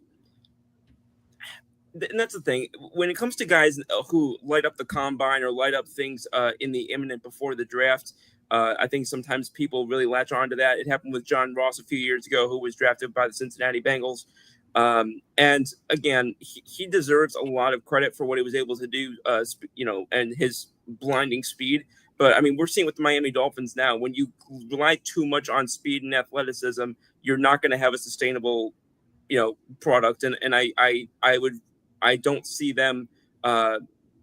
that's the thing. When it comes to guys who light up the combine or light up things in the imminent before the draft, I think sometimes people really latch on to that. It happened with John Ross a few years ago, who was drafted by the Cincinnati Bengals. And again, he deserves a lot of credit for what he was able to do, and his blinding speed. But I mean, we're seeing with the Miami Dolphins now, when you rely too much on speed and athleticism, you're not going to have a sustainable, product. And I don't see them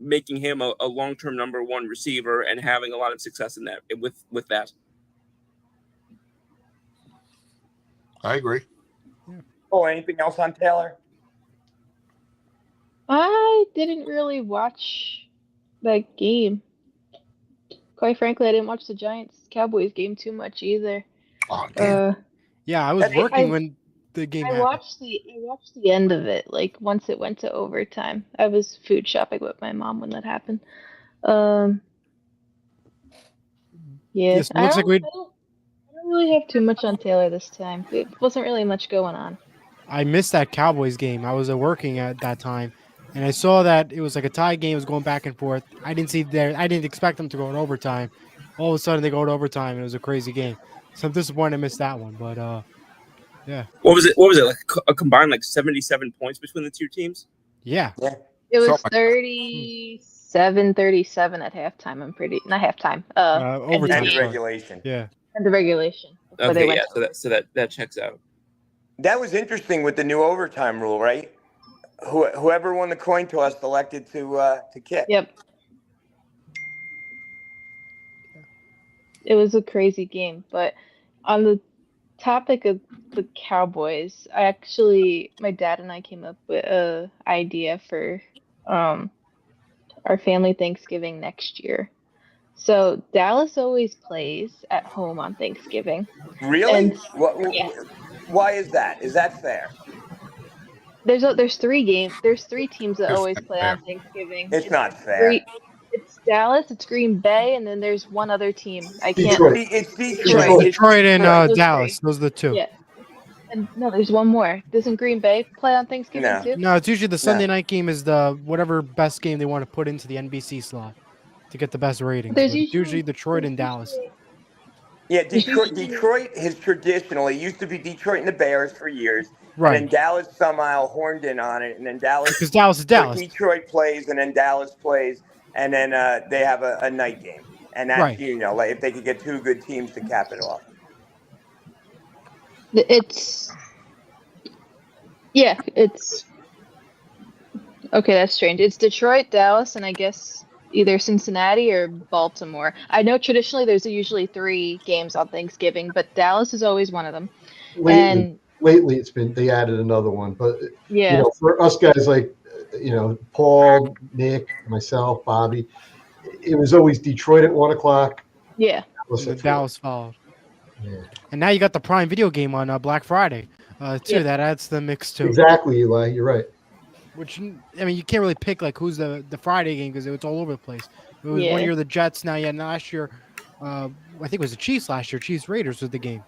making him a long-term number one receiver and having a lot of success in that with that. I agree. Oh, anything else on Taylor? I didn't really watch that game. Quite frankly, I didn't watch the Giants-Cowboys game too much either. Oh, damn. Yeah, I was working when the game happened. I watched the end of it, like once it went to overtime. I was food shopping with my mom when that happened. Yeah, Yes, I looks like don't really have too much on Taylor this time. It wasn't really much going on. I missed that Cowboys game. I was working at that time, and I saw that it was like a tie game. It was going back and forth. I didn't expect them to go in overtime. All of a sudden, they go to overtime, and it was a crazy game. So I'm disappointed I missed that one. But yeah. What was it? Like a combined 77 points between the two teams? Yeah. It was 37-37 at halftime. Not halftime. Overtime. And regulation. Yeah. And the regulation. Okay, yeah. So that checks out. That was interesting with the new overtime rule, right? Whoever won the coin toss elected to kick. Yep. It was a crazy game, but on the topic of the Cowboys, my dad and I came up with an idea for our family Thanksgiving next year. So Dallas always plays at home on Thanksgiving. Really? Yeah. Why is that? Is that fair? There's three teams that always play on Thanksgiving. It's not fair. It's Dallas, it's Green Bay, and then there's one other team. It's Detroit. Detroit and Dallas. Those are the two. Yeah. And no, there's one more. Doesn't Green Bay play on Thanksgiving too? No, it's usually the Sunday night game is the whatever best game they want to put into the NBC slot to get the best ratings. There's usually Detroit and Dallas. Yeah, Detroit has traditionally used to be Detroit and the Bears for years. Right. And then Dallas somehow horned in on it, and then because Dallas is Dallas. Detroit plays, and then Dallas plays, and then they have a night game, and that's Right. if they could get two good teams to cap it off. It's okay. That's strange. It's Detroit, Dallas, and I guess either Cincinnati or Baltimore. I know traditionally there's usually 3 games on Thanksgiving, but Dallas is always one of them. Lately they added another one, but yeah, for us guys like Paul, Nick, myself, Bobby, it was always Detroit at 1:00. Yeah, Dallas followed. Yeah. And now you got the Prime Video game on Black Friday too. That adds to the mix too. Exactly, Eli. You're right. Which I mean, you can't really pick who's the Friday game because it was all over the place. It was one year the Jets. Now last year, I think it was the Chiefs last year. Chiefs Raiders was the game.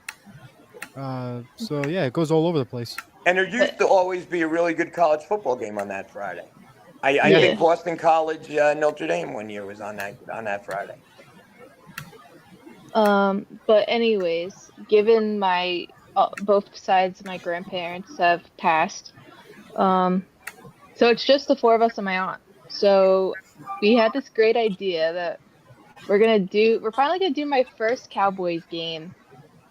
So yeah, it goes all over the place. And there used to always be a really good college football game on that Friday. I Yeah. think Boston College Notre Dame one year was on that Friday. But anyways, given my both sides of my grandparents have passed, so it's just the four of us and my aunt. So we had this great idea that we're finally gonna do my first Cowboys game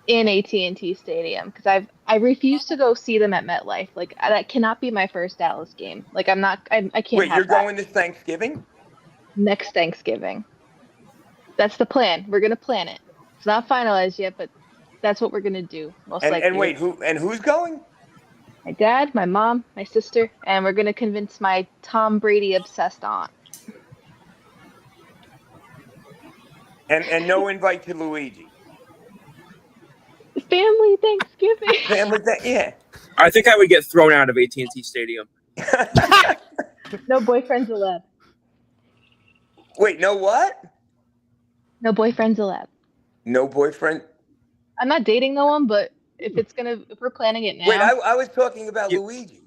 in AT&T Stadium because I refuse to go see them at MetLife. Like that cannot be my first Dallas game. Like I can't Wait, have you're that going this Thanksgiving? next Thanksgiving. That's the plan. We're gonna plan it. It's not finalized yet, but that's what we're gonna do. Most And likely. wait, who's going? My dad, my mom, my sister, and we're gonna convince my Tom Brady obsessed aunt. And no invite to Luigi. Family Thanksgiving. Family thing, yeah. I think I would get thrown out of AT&T Stadium. No boyfriends allowed. Wait, no what? No boyfriends allowed. No boyfriend? I'm not dating no one, but if we're planning it now. Wait, I was talking about You- Luigi.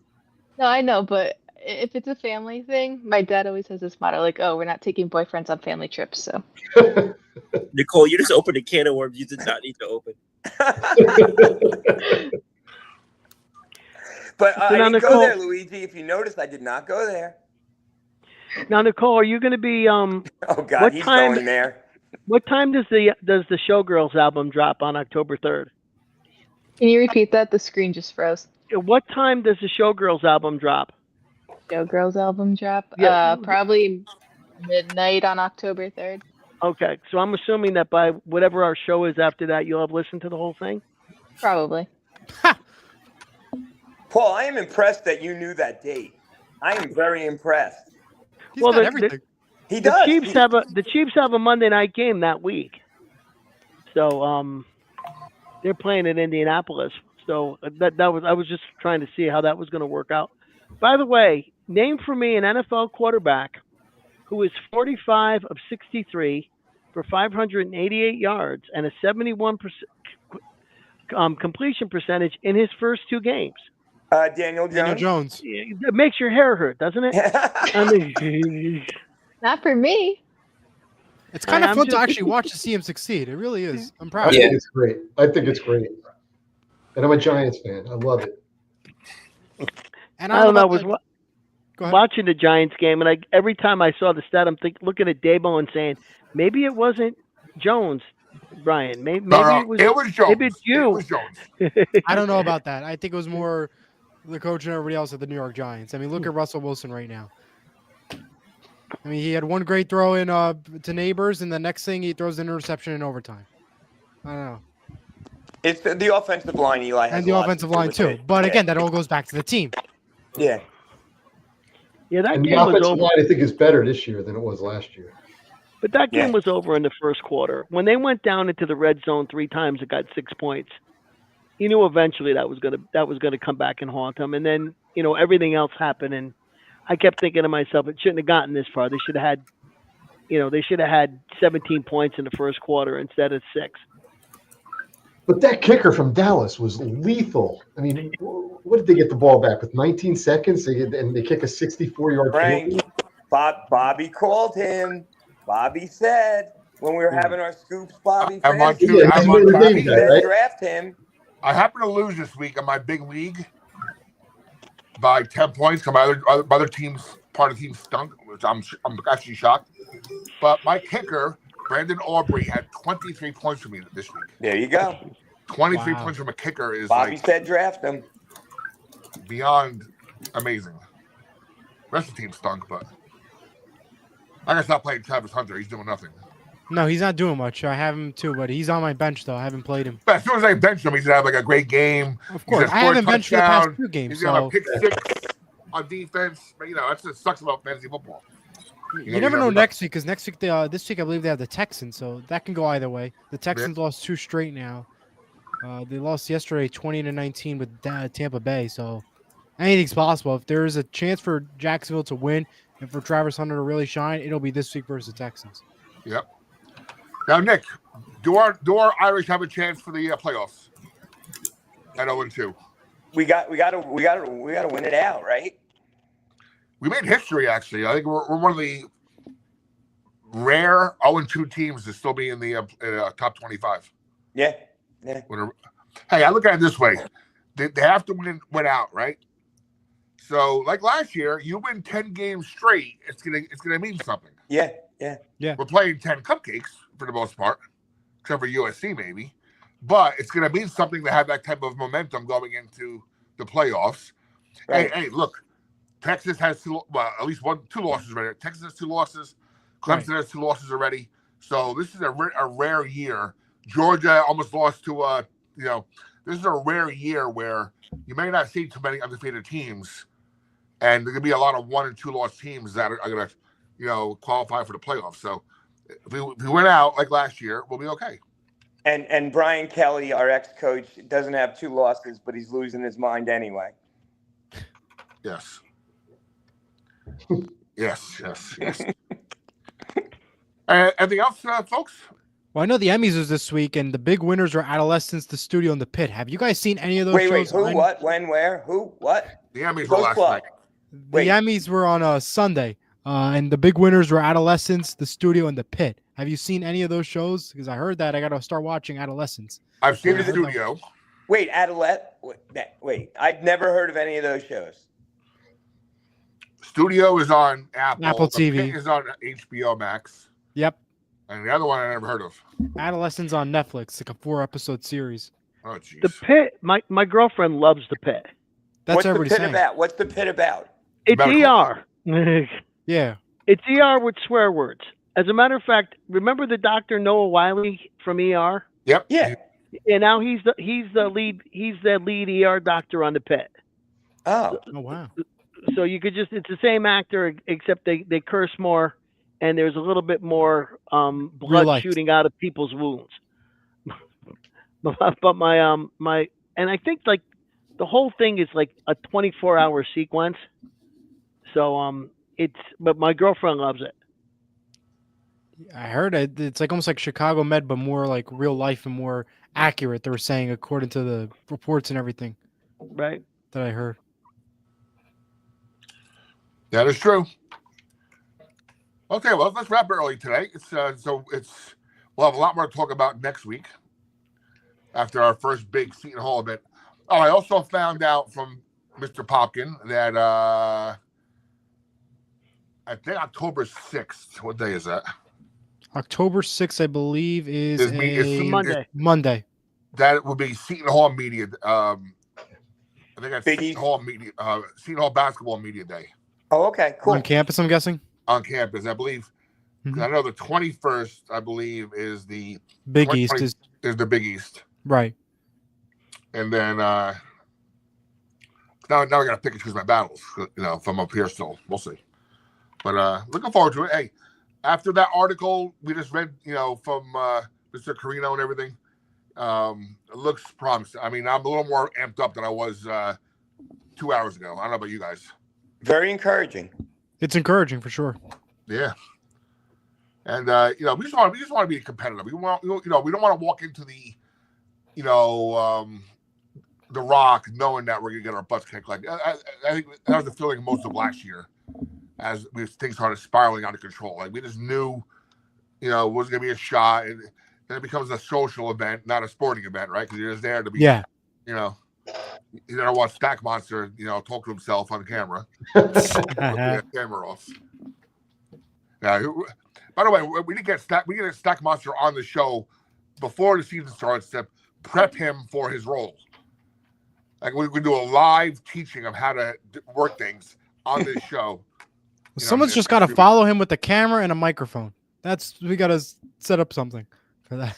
No, I know, but if it's a family thing, my dad always has this motto like, "Oh, we're not taking boyfriends on family trips." So Nicole, you just opened a can of worms you did not need to open. But So I now, didn't go Nicole- there, Luigi. If you noticed, I did not go there. Now, Nicole, are you going to be Oh God, What he's time- going there. What time does the Showgirls album drop on October 3rd? can you repeat that? The screen just froze. What time does the Showgirls album drop? Showgirls album drop. Yeah. Probably midnight on October 3rd. Okay, so I'm assuming that by whatever our show is after that, you'll have listened to the whole thing. Probably. Paul, I am impressed that you knew that date. I am very impressed. He's Well, got the- everything. He The does. Chiefs have a Monday night game that week, so they're playing in Indianapolis. So I was just trying to see how that was going to work out. By the way, name for me an NFL quarterback who is 45 of 63 for 588 yards and a 71% completion percentage in his first two games. Daniel Daniel Jones. Jones. It makes your hair hurt, doesn't it? I mean, Not for me. It's kind of I'm fun to just- actually watch to see him succeed. It really is. I'm I proud. think it's great. I think it's great. And I'm a Giants fan. I love it. And I don't know. I about was that- Go ahead. watching the Giants game, and every time I saw the stat, I'm looking at Dabo and saying, maybe it wasn't Jones, Brian. Maybe No, it was. Jones. maybe it's you. It was Jones. I don't know about that. I think it was more the coach and everybody else at the New York Giants. I mean, look at Russell Wilson right now. I mean, he had one great throw in to Neighbors, and the next thing he throws an interception in overtime. I don't know. It's the offensive line, Eli. Has And a the lot to offensive do line with too. it. But Yeah. again, that all goes back to the team. Yeah. Yeah, that And the game was offensive over. line, I think, is better this year than it was last year. But that game Yeah. was over in the first quarter. When they went down into the red zone 3 times, it got 6 points. You knew eventually that was gonna come back and haunt them. And then everything else happened, and I kept thinking to myself, it shouldn't have gotten this far. They should have had 17 points in the first quarter instead of 6. But that kicker from Dallas was lethal. I mean, what did they get the ball back with 19 seconds? And they kick a 64-yard Frank, field goal? Bobby called him. Bobby said when we were having our scoops, Bobby I'm on fantasy, two- Yeah, I'm he's on winning the top. game, said right? draft him. I happen to lose this week in my big league by 10 points. My other team's part of the team stunk, which I'm actually shocked. But my kicker, Brandon Aubrey, had 23 points for me this week. There you go. 23 Wow. points from a kicker is Bobby like said draft him. beyond amazing. Rest of the team stunk, but I gotta stop playing Travis Hunter. He's doing nothing. No, he's not doing much. I have him too, but he's on my bench though. I haven't played him. But as soon as I bench him, he's gonna have like a great game. Of He's course, gonna I score a haven't benched for the past touchdown. 2 games. He's gonna have So a pick 6 on defense. But that's what sucks about fantasy football. you never know next week because next week this week I believe they have the Texans, so that can go either way. The Texans lost 2 straight now. They lost yesterday 20-19 with Tampa Bay, so anything's possible. If there is a chance for Jacksonville to win and for Travis Hunter to really shine, it'll be this week versus the Texans. Yep. Now, Nick, do our Irish have a chance for the playoffs at 0-2? We got to win it out, right? we made history, actually. I think we're one of the rare 0-2 teams to still be in the top 25. Yeah. Hey, I look at it this way. They have to win out, right? So, like last year, you win 10 games straight, it's gonna mean something. Yeah. We're playing 10 cupcakes for the most part, except for USC maybe. But it's gonna mean something to have that type of momentum going into the playoffs. Right. Hey, look, Texas has at least 2 losses already. Texas has 2 losses. Clemson has 2 losses already. So this is a rare year. Georgia almost lost to this is a rare year where you may not see too many undefeated teams, and there could be a lot of 1 and 2 lost teams that are going to, qualify for the playoffs. So if we win out like last year, we'll be okay. And Brian Kelly, our ex-coach, doesn't have 2 losses, but he's losing his mind anyway. Yes. yes. Anything else, folks? Well, I know the Emmys was this week, and the big winners were Adolescents, The Studio, and The Pit. Have you guys seen any of those shows? Wait, who, what, when, where, who, what? The Emmys were last night. The Emmys were on a Sunday, and the big winners were Adolescents, The Studio, and The Pit. Have you seen any of those shows? Because I heard that I got to start watching Adolescents. I've seen The Studio. Wait, Wait, I've never heard of any of those shows. Studio is on Apple TV. The Pit is on HBO Max. Yep. And the other one I never heard of. Adolescents on Netflix, like a 4-episode series. Oh, jeez. The Pit. My girlfriend loves The Pit. That's What's everybody's the Pit saying. about? What's the Pit about? It's ER. Yeah. It's ER with swear words. As a matter of fact, remember the Dr. Noah Wiley from ER? Yep. Yeah. And now he's the lead ER doctor on The Pit. Oh wow. So you could it's the same actor except they curse more, and there's a little bit more blood shooting out of people's wounds. but my and I think like the whole thing is like a 24-hour sequence. So but my girlfriend loves it. I heard it's like almost like Chicago Med, but more like real life and more accurate. They were saying according to the reports and everything. Right. That I heard. That is true. Okay, well, let's wrap early today. We'll have a lot more to talk about next week after our first big Seton Hall event. Oh, I also found out from Mr. Popkin that I think October 6th. What day is that? October 6th, I believe, is Monday. Monday. That would be Seton Hall Media. I think that's Seton Hall Basketball Media Day. Oh, okay, cool. On campus, I'm guessing? On campus, I believe. I know the 21st, I believe, is the Big East. Is the Big East. Right. And then now I got to pick and choose my battles, if I'm up here still. We'll see. But looking forward to it. Hey, after that article we just read, from Mr. Carino and everything, it looks promising. I mean, I'm a little more amped up than I was 2 hours ago. I don't know about you guys. Very encouraging. It's encouraging for sure. Yeah. And we just want to be competitive. We don't want to walk into the Rock knowing that we're gonna get our butts kicked. Like I think that was the feeling most of last year, as things started spiraling out of control. Like we just knew, it was gonna be a shot, and then it becomes a social event, not a sporting event, right? Because you're just there to be, you don't want Stack Monster, talk to himself on camera. Camera off. Now, by the way, we did get Stack Monster on the show before the season starts to prep him for his role. Like we do a live teaching of how to work things on this show. Someone's just got to follow him with a camera and a microphone. We got to set up something for that.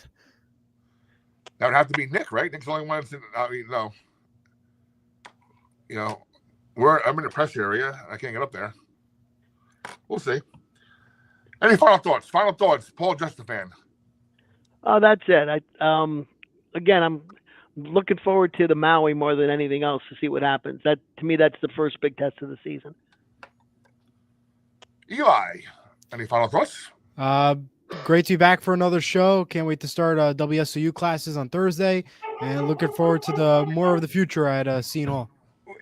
That would have to be Nick, right? Nick's the only one. No. I'm in the press area. I can't get up there. We'll see. Any final thoughts? Paul, just a fan. Oh, that's it. Again, I'm looking forward to the Maui more than anything else to see what happens. That to me, that's the first big test of the season. Eli, any final thoughts? Great to be back for another show. Can't wait to start WSOU classes on Thursday, and looking forward to more of the future at Seton Hall.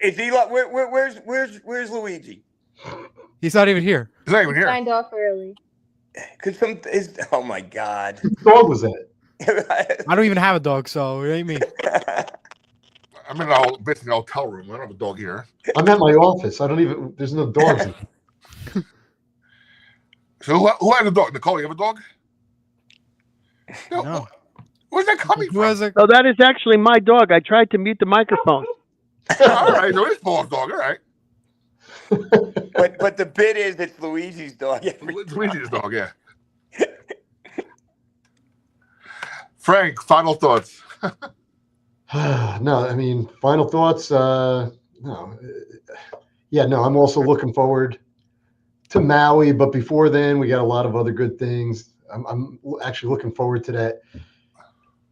Is Eli? Where's Luigi? He's not even here. He's not even here. Signed off early. Oh my God. Whose dog was that? I don't even have a dog, so it ain't me. I'm in a basically an hotel room. I don't have a dog here. I'm at my office. I don't even. There's no dogs. In So who has a dog? Nicole, you have a dog? No. Where's that coming Who from? has a? So that is actually my dog. I tried to mute the microphone. All right, so it's Paul's dog. All right. But the bit is it's Luigi's dog. It's Luigi's dog, yeah. Frank, final thoughts. No, I mean, final thoughts. No, yeah, no. I'm also looking forward to Maui, but before then, we got a lot of other good things. I'm actually looking forward to that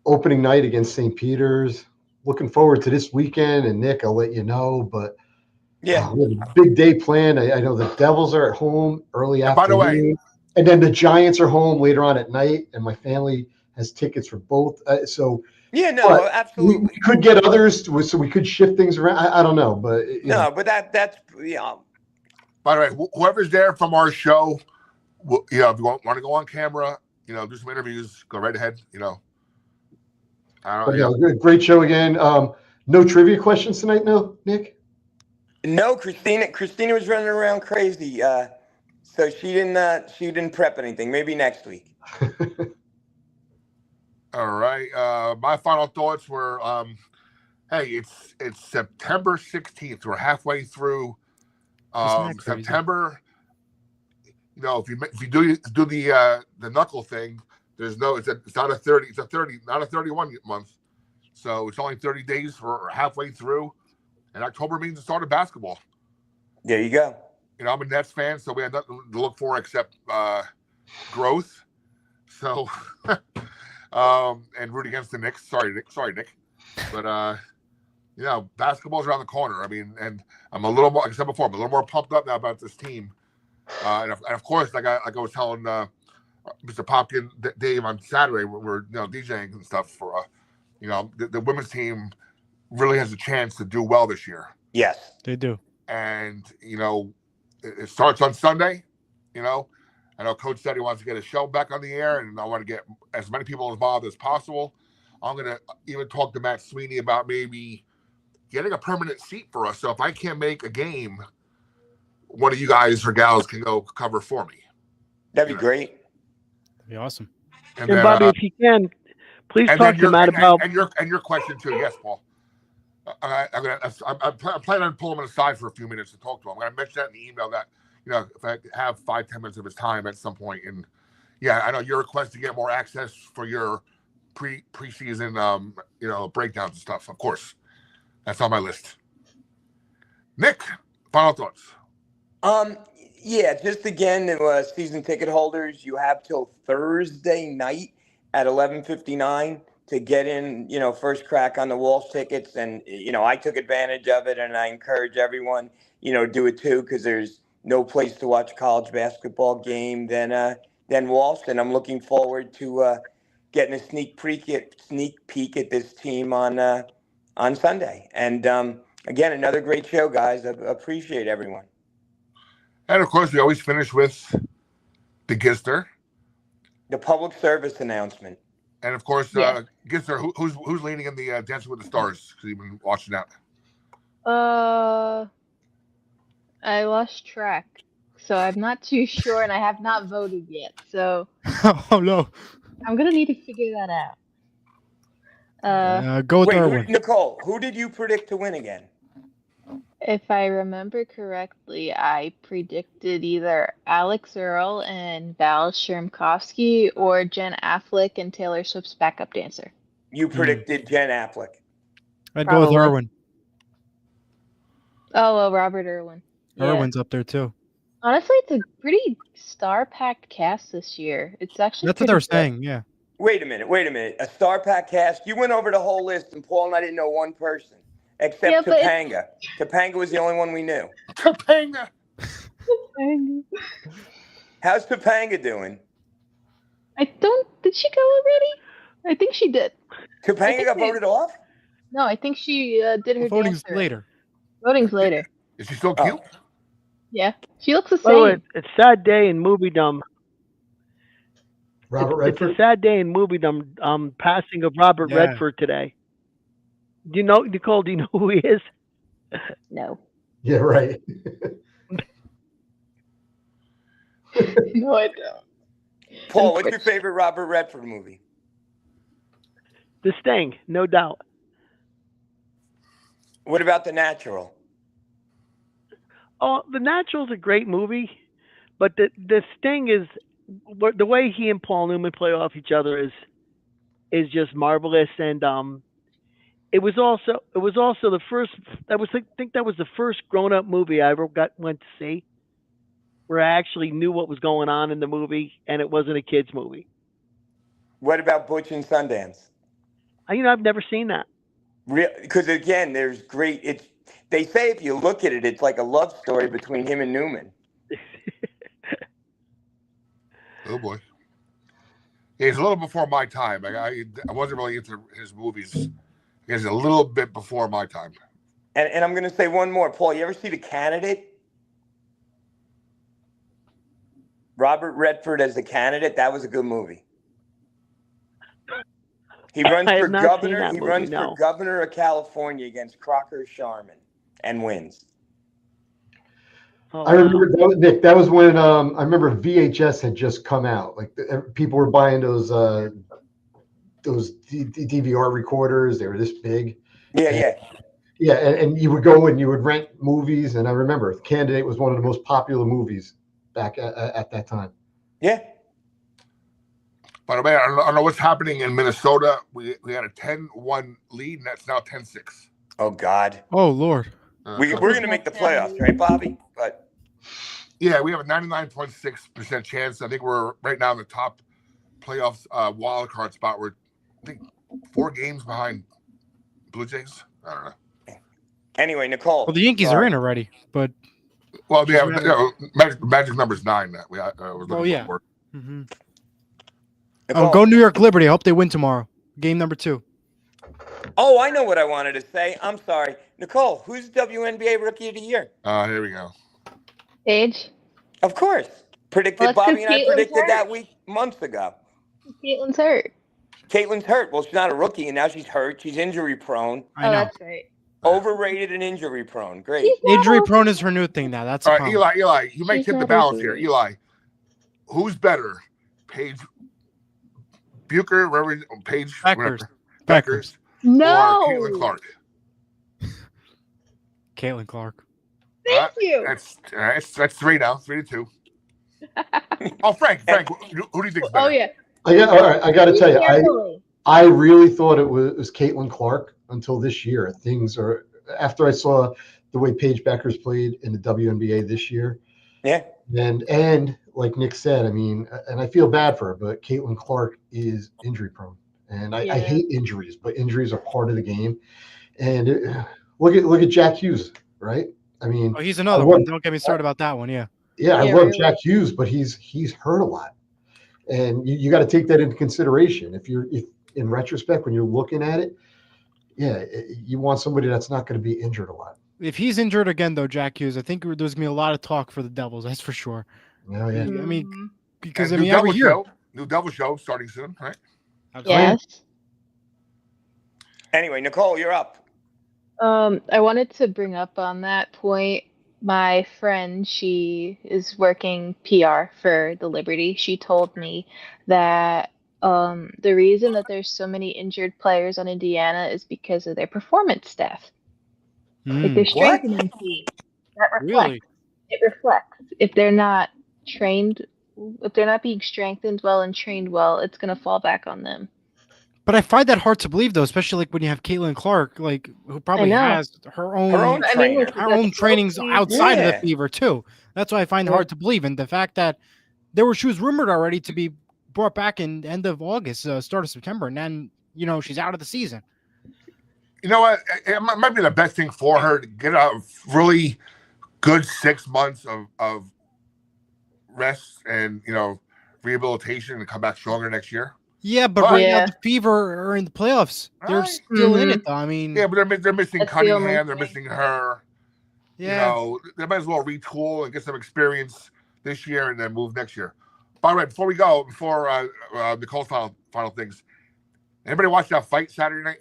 opening night against St. Peter's. Looking forward to this weekend, and Nick, I'll let you know. But Yeah. we have a big day planned. I know the Devils are at home early And by the afternoon, way, and then the Giants are home later on at night, and my family has tickets for both. So Yeah, no, but absolutely. we could get others, so we could shift things around. I don't know, but you know. No, but that's yeah. by the way, whoever's there from our show, you know, if you want to go on camera, you know, do some interviews, go right ahead. You know, I don't know. Yeah, great show again. No trivia questions tonight, no, Nick? No, Christina was running around crazy. So she didn't prep anything. Maybe next week. All right. My final thoughts were, hey, it's September 16th. We're halfway through September. You know, if you do the knuckle thing, there's no it's not a 30, it's a 30, not a 31 month. So it's only 30 days. We're halfway through, and October means the start of basketball. There you go. You know, I'm a Nets fan, so we had nothing to look for except growth. So, and root against the Knicks. Sorry, Nick. But you know, basketball's around the corner. I mean, and I'm a little more, like I said before, I'm a little more pumped up now about this team. And of course, like I was telling Mr. Popkin, Dave on Saturday, we're DJing and stuff for the women's team really has a chance to do well this year. Yes, they do. And it starts on Sunday. You know, I know Coach said he wants to get his show back on the air, and I want to get as many people involved as possible. I'm gonna even talk to Matt Sweeney about maybe getting a permanent seat for us. So if I can't make a game, one of you guys or gals can go cover for me. that'd be great. That'd be awesome. And then, Bobby, if you can, please talk to Matt about your question too. Yes, Paul. I'm planning on pulling him aside for a few minutes to talk to him. I'm going to mention that in the email that if I have 5-10 minutes of his time at some point. And yeah, I know your request to get more access for your preseason breakdowns and stuff. Of course, that's on my list. Nick, final thoughts. Yeah, just again, season ticket holders, you have till Thursday night at 11:59 to get in, first crack on the Walsh tickets. And, I took advantage of it, and I encourage everyone, do it too, because there's no place to watch a college basketball game than Walsh. And I'm looking forward to getting a sneak peek at this team on Sunday. And again, another great show, guys. I appreciate everyone. And of course, we always finish with the Gister, the public service announcement. And of course, Gister, who's leading in the Dancing with the Stars? Because you've been watching that. I lost track, so I'm not too sure, and I have not voted yet. So. Oh no. I'm gonna need to figure that out. Go with Irwin. Nicole, who did you predict to win again? If I remember correctly, I predicted either Alex Earl and Val Shermkovsky or Jen Affleck and Taylor Swift's backup dancer. You predicted Jen Affleck. I'd go with Irwin. Oh, well, Robert Irwin. Yeah. Irwin's up there too. Honestly, it's a pretty star-packed cast this year. It's actually that's what they're saying. Yeah. Wait a minute. A star-packed cast. You went over the whole list, and Paul and I didn't know one person. Except Topanga. Topanga was the only one we knew. Topanga. How's Topanga doing? Did she go already? I think she did. Topanga got voted off? No, I think she did her voting's dance later. Voting's later. Is she still cute? Yeah, she looks the By the way, same. it's sad day in moviedom. Robert It's a Redford. sad day in moviedom. Passing of Robert Yeah. Redford today. Do you know, Nicole? Do you know who he is? No. Yeah, right. No, I don't. Paul, what's your favorite Robert Redford movie? The Sting, no doubt. What about The Natural? Oh, The Natural's a great movie, but the Sting is the way he and Paul Newman play off each other is just marvelous. And it was also the first. I think that was the first grown up movie I ever went to see, where I actually knew what was going on in the movie, and it wasn't a kids movie. What about Butch and Sundance? I've never seen that. Because again, there's great. They say if you look at it, it's like a love story between him and Newman. Oh boy. Yeah, it's a little before my time. I wasn't really into his movies. I guess a little bit before my time. And I'm going to say one more. Paul, you ever see The Candidate? Robert Redford as The Candidate. That was a good movie. He runs I for have not seen governor. that He movie, runs no. for governor of California against Crocker Sharman and wins. Oh, I remember wow. Nick. That was when I remember VHS had just come out. Like people were buying those DVR recorders. They were this big. Yeah, And, yeah. yeah, and you would go and you would rent movies. And I remember Candidate was one of the most popular movies back at that time. Yeah. By the way, I don't know what's happening in Minnesota. We had a 10-1 lead, and that's now 10-6. Oh, God. Oh Lord. We're going to make the playoffs, right, Bobby? But Yeah, we have a 99.6% chance. I think we're right now in the top playoffs wild card spot. We're, I think, 4 games behind Blue Jays. I don't know. anyway, Nicole. Well, the Yankees are in already, but Well, Just magic number's 9. That we was looking yeah. for. mm-hmm. Nicole. Go New York Liberty. I hope they win tomorrow. Game number 2. Oh, I know what I wanted to say. I'm sorry. Nicole, who's WNBA Rookie of the Year? Here we go. Paige. Of course. Predicted. Well, it's 'cause Bobby and I Caitlin's predicted hurt. that week months ago. Caitlin's hurt. Caitlin's hurt. Well, she's not a rookie, and now she's hurt. She's injury prone. I know. That's right. Overrated and injury prone. Great. She's not Injury a prone is her new thing now. That's a All right, problem. Eli, you may She's tip the not balance here. overrated. Eli, who's better? Paige Bucher, wherever Paige Beckers. Beckers, No. or Caitlin Clark? Caitlin Clark. Thank you. That's 3 now, 3-2. Oh, Frank, who do you think's better? Oh yeah. All right, I got to tell you, Carefully. I really thought it was Caitlin Clark until this year. Things are after I saw the way Paige Beckers played in the WNBA this year. Yeah. And like Nick said, I mean, and I feel bad for her, but Caitlin Clark is injury prone, and I Yeah. hate injuries, but injuries are part of the game. And look at Jack Hughes, right? I mean, Oh, he's another one. Don't get me started about that one. Yeah. I Yeah, love really. Jack Hughes, but he's hurt a lot, and you got to take that into consideration. If in retrospect, when you're looking at it, yeah, you want somebody that's not going to be injured a lot. If he's injured again, though, Jack Hughes, I think there's going to be a lot of talk for the Devils. That's for sure. Oh, yeah. I mean, because And I mean, every year. new double show starting soon, right? Yes. Anyway, Nicole, you're up. I wanted to bring up on that point. My friend, she is working PR for the Liberty. She told me that the reason that there's so many injured players on Indiana is because of their performance staff. Like their strengthening team. That reflects. Really? It reflects. If they're not trained, if they're not being strengthened well and trained well, it's going to fall back on them. But I find that hard to believe, though, especially like when you have Caitlin Clark, like who probably know. has her own trainer. her own trainings outside of Yeah. the Fever too. That's why I find it hard to believe, and the fact that she was rumored already to be brought back in end of August, start of September, and then she's out of the season. You know what? It might be the best thing for her to get a really good 6 months of rest and rehabilitation and come back stronger next year. Yeah, but right now the Fever are in the playoffs. They're Right. still in it, though. I mean, Yeah, but they're missing That's the only Cunningham. They're thing. missing her. Yeah. They might as well retool and get some experience this year and then move next year. By the way, before we go, before Nicole's final things, anybody watch that fight Saturday night?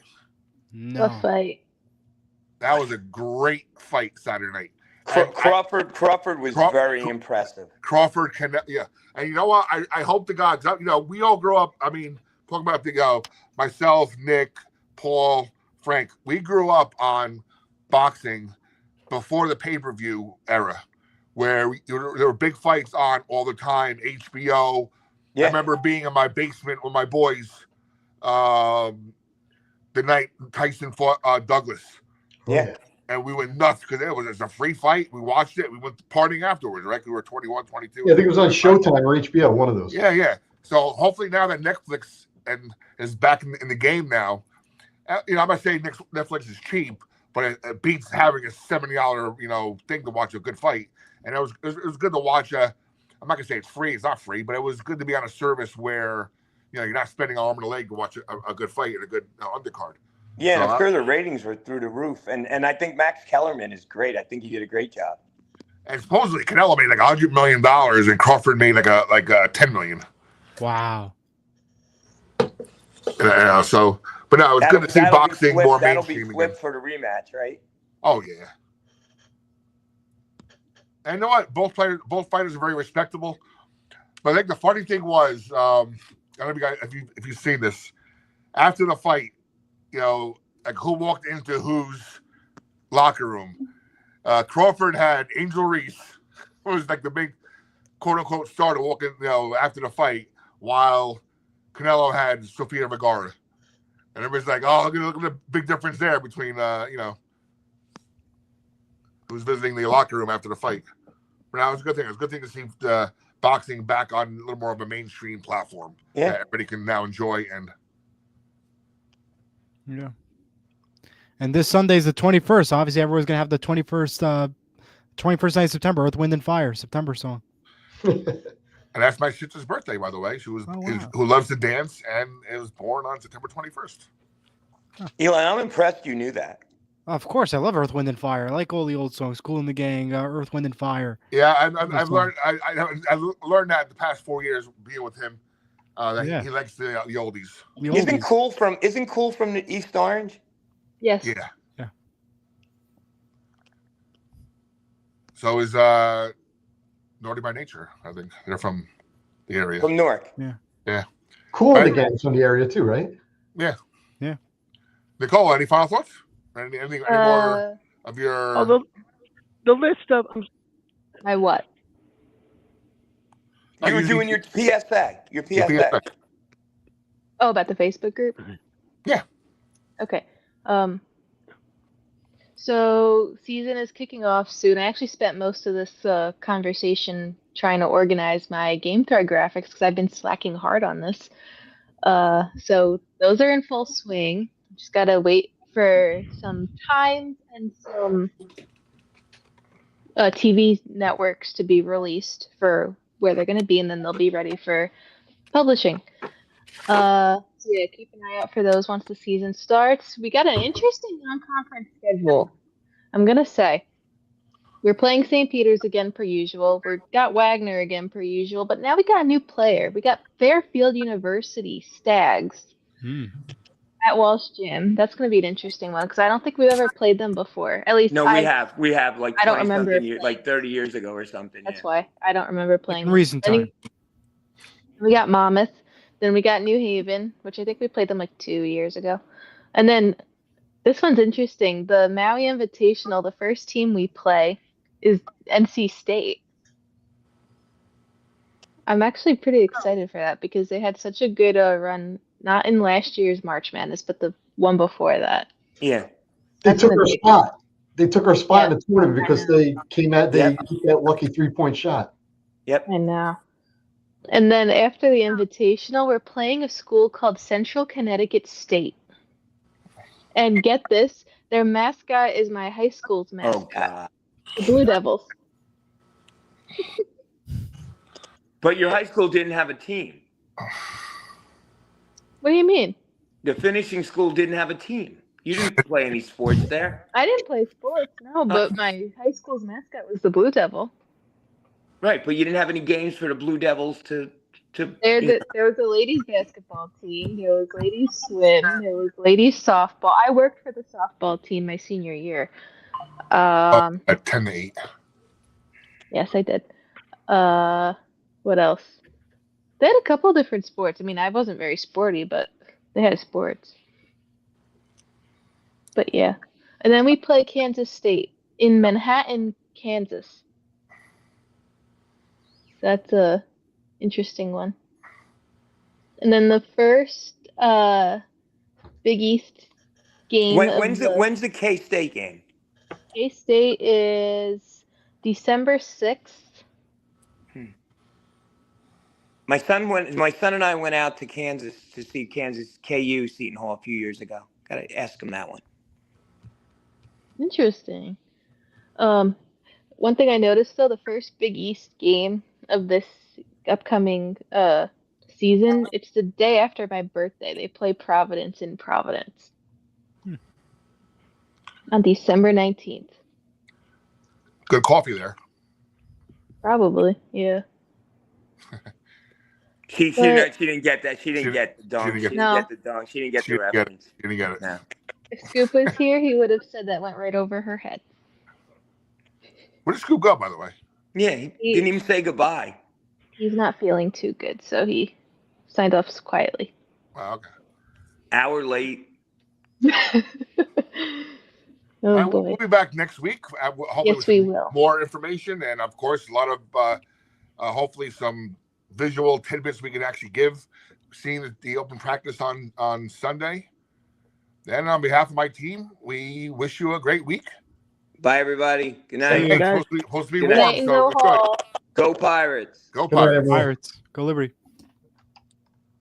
No. What fight? That was a great fight Saturday night. And Crawford was very impressive. Crawford yeah. And you know what? I hope to God, we all grew up. I mean, talking about myself, Nick, Paul, Frank. We grew up on boxing before the pay-per-view era, where there were big fights on all the time. HBO. Yeah. I remember being in my basement with my boys the night Tyson fought Douglas. Yeah. And we went nuts because it was a free fight. We watched it. We went partying afterwards, right? We were 21, 22. Yeah, I think it was on Showtime or HBO, one of those. Yeah. So hopefully now that Netflix is back in the game now, I'm not saying Netflix is cheap, but it beats having a $70 thing to watch a good fight. And it was good to watch I'm not gonna say it's free. It's not free, but it was good to be on a service where you're not spending an arm and a leg to watch a good fight and a good undercard. Yeah, and I'm sure the ratings were through the roof. And I think Max Kellerman is great. I think he did a great job. And supposedly Canelo made like $100 million and Crawford made like $10 million. Wow. But no, it was good to see boxing more mainstream. That'll be flipped for the rematch, right? Oh yeah. And you know what? Both fighters are very respectable. But I think the funny thing was, I don't know if you guys, if you've seen this, after the fight, like who walked into whose locker room? Crawford had Angel Reese, who was like the big quote unquote star to walk in, after the fight, while Canelo had Sofia Vergara. And everybody's like, oh, look at the big difference there between who's visiting the locker room after the fight. But now it's a good thing. It's a good thing to see boxing back on a little more of a mainstream platform that everybody can now enjoy. Yeah. And this Sunday is the 21st. Obviously, everyone's gonna have the 21st night of September, Earth, Wind, and Fire September song. And that's my sister's birthday, by the way. She was who loves to dance, and it was born on September 21st. Huh. Eli, I'm impressed you knew that. Of course, I love Earth, Wind, and Fire. I like all the old songs, Kool and the Gang, Earth, Wind, and Fire. Yeah, I've learned. I've learned that the past 4 years being with him. That he likes the oldies. Isn't Cool from the East Orange? Yes. Yeah. So is Naughty by Nature. I think they're from the area. From Newark. Yeah. Cool in the Gang's from the area too, right? Yeah. Nicole, any final thoughts? Any more of your? Oh, the list of my what? You were doing your PSA. Your PSA. Oh, about the Facebook group? Yeah. Okay. So season is kicking off soon. I actually spent most of this conversation trying to organize my game card graphics because I've been slacking hard on this. So those are in full swing. Just gotta wait for some time and some TV networks to be released for where they're going to be, and then they'll be ready for publishing. So yeah, keep an eye out for those once the season starts. We got an interesting non-conference schedule. I'm going to say we're playing St. Peter's again per usual. We got Wagner again per usual, but now we got a new player. We got Fairfield University Stags at Walsh Gym. That's going to be an interesting one because I don't think we've ever played them before. At least we have like I don't remember like 30 years ago or something. That's why I don't remember playing. In recent time. We got Monmouth. Then we got New Haven, which I think we played them like 2 years ago. And then this one's interesting. The Maui Invitational, the first team we play is NC State. I'm actually pretty excited for that because they had such a good run, not in last year's March Madness, but the one before that. Yeah. They took our spot. They took our spot in the tournament because they came out, they hit that lucky 3-point shot. Yep. I know. And then after the Invitational, we're playing a school called Central Connecticut State. And get this, their mascot is my high school's mascot. Oh, God. The Blue Devils. But your high school didn't have a team. What do you mean? The finishing school didn't have a team. You didn't play any sports there. I didn't play sports, no, but my high school's mascot was the Blue Devil. Right, but you didn't have any games for the Blue Devils to. There was a ladies basketball team. There was ladies swim. There was ladies softball. I worked for the softball team my senior year. At 10-8. Yes, I did. What else? They had a couple different sports. I mean, I wasn't very sporty, but they had sports. But yeah. And then we play Kansas State in Manhattan, Kansas. That's a interesting one. And then the first Big East game. When's the K-State game? K-State is December 6th. My son and I went out to Kansas to see Kansas KU Seton Hall a few years ago. Gotta ask him that one. Interesting. One thing I noticed though, the first Big East game of this upcoming season, it's the day after my birthday. They play Providence in Providence on December 19th. Good coffee there. Probably, yeah. She didn't get that. She didn't get the dunk. She didn't No. get the dunk. She didn't get the reference. She didn't get it. No. If Scoop was here, he would have said that went right over her head. Where did Scoop go, by the way? Yeah, he didn't even say goodbye. He's not feeling too good, so he signed off quietly. Wow, okay. Hour late. Oh boy. We'll be back next week. Hopefully Yes, with we some will. more information, and of course, a lot of hopefully some visual tidbits we can actually give. Seeing the open practice on Sunday. Then, on behalf of my team, we wish you a great week. Bye, everybody. Good night. See you guys. Supposed to be Good warm, night and so go enjoy. Hall. Go Pirates. Go Good night, Pirates. everyone. Pirates. Go Liberty.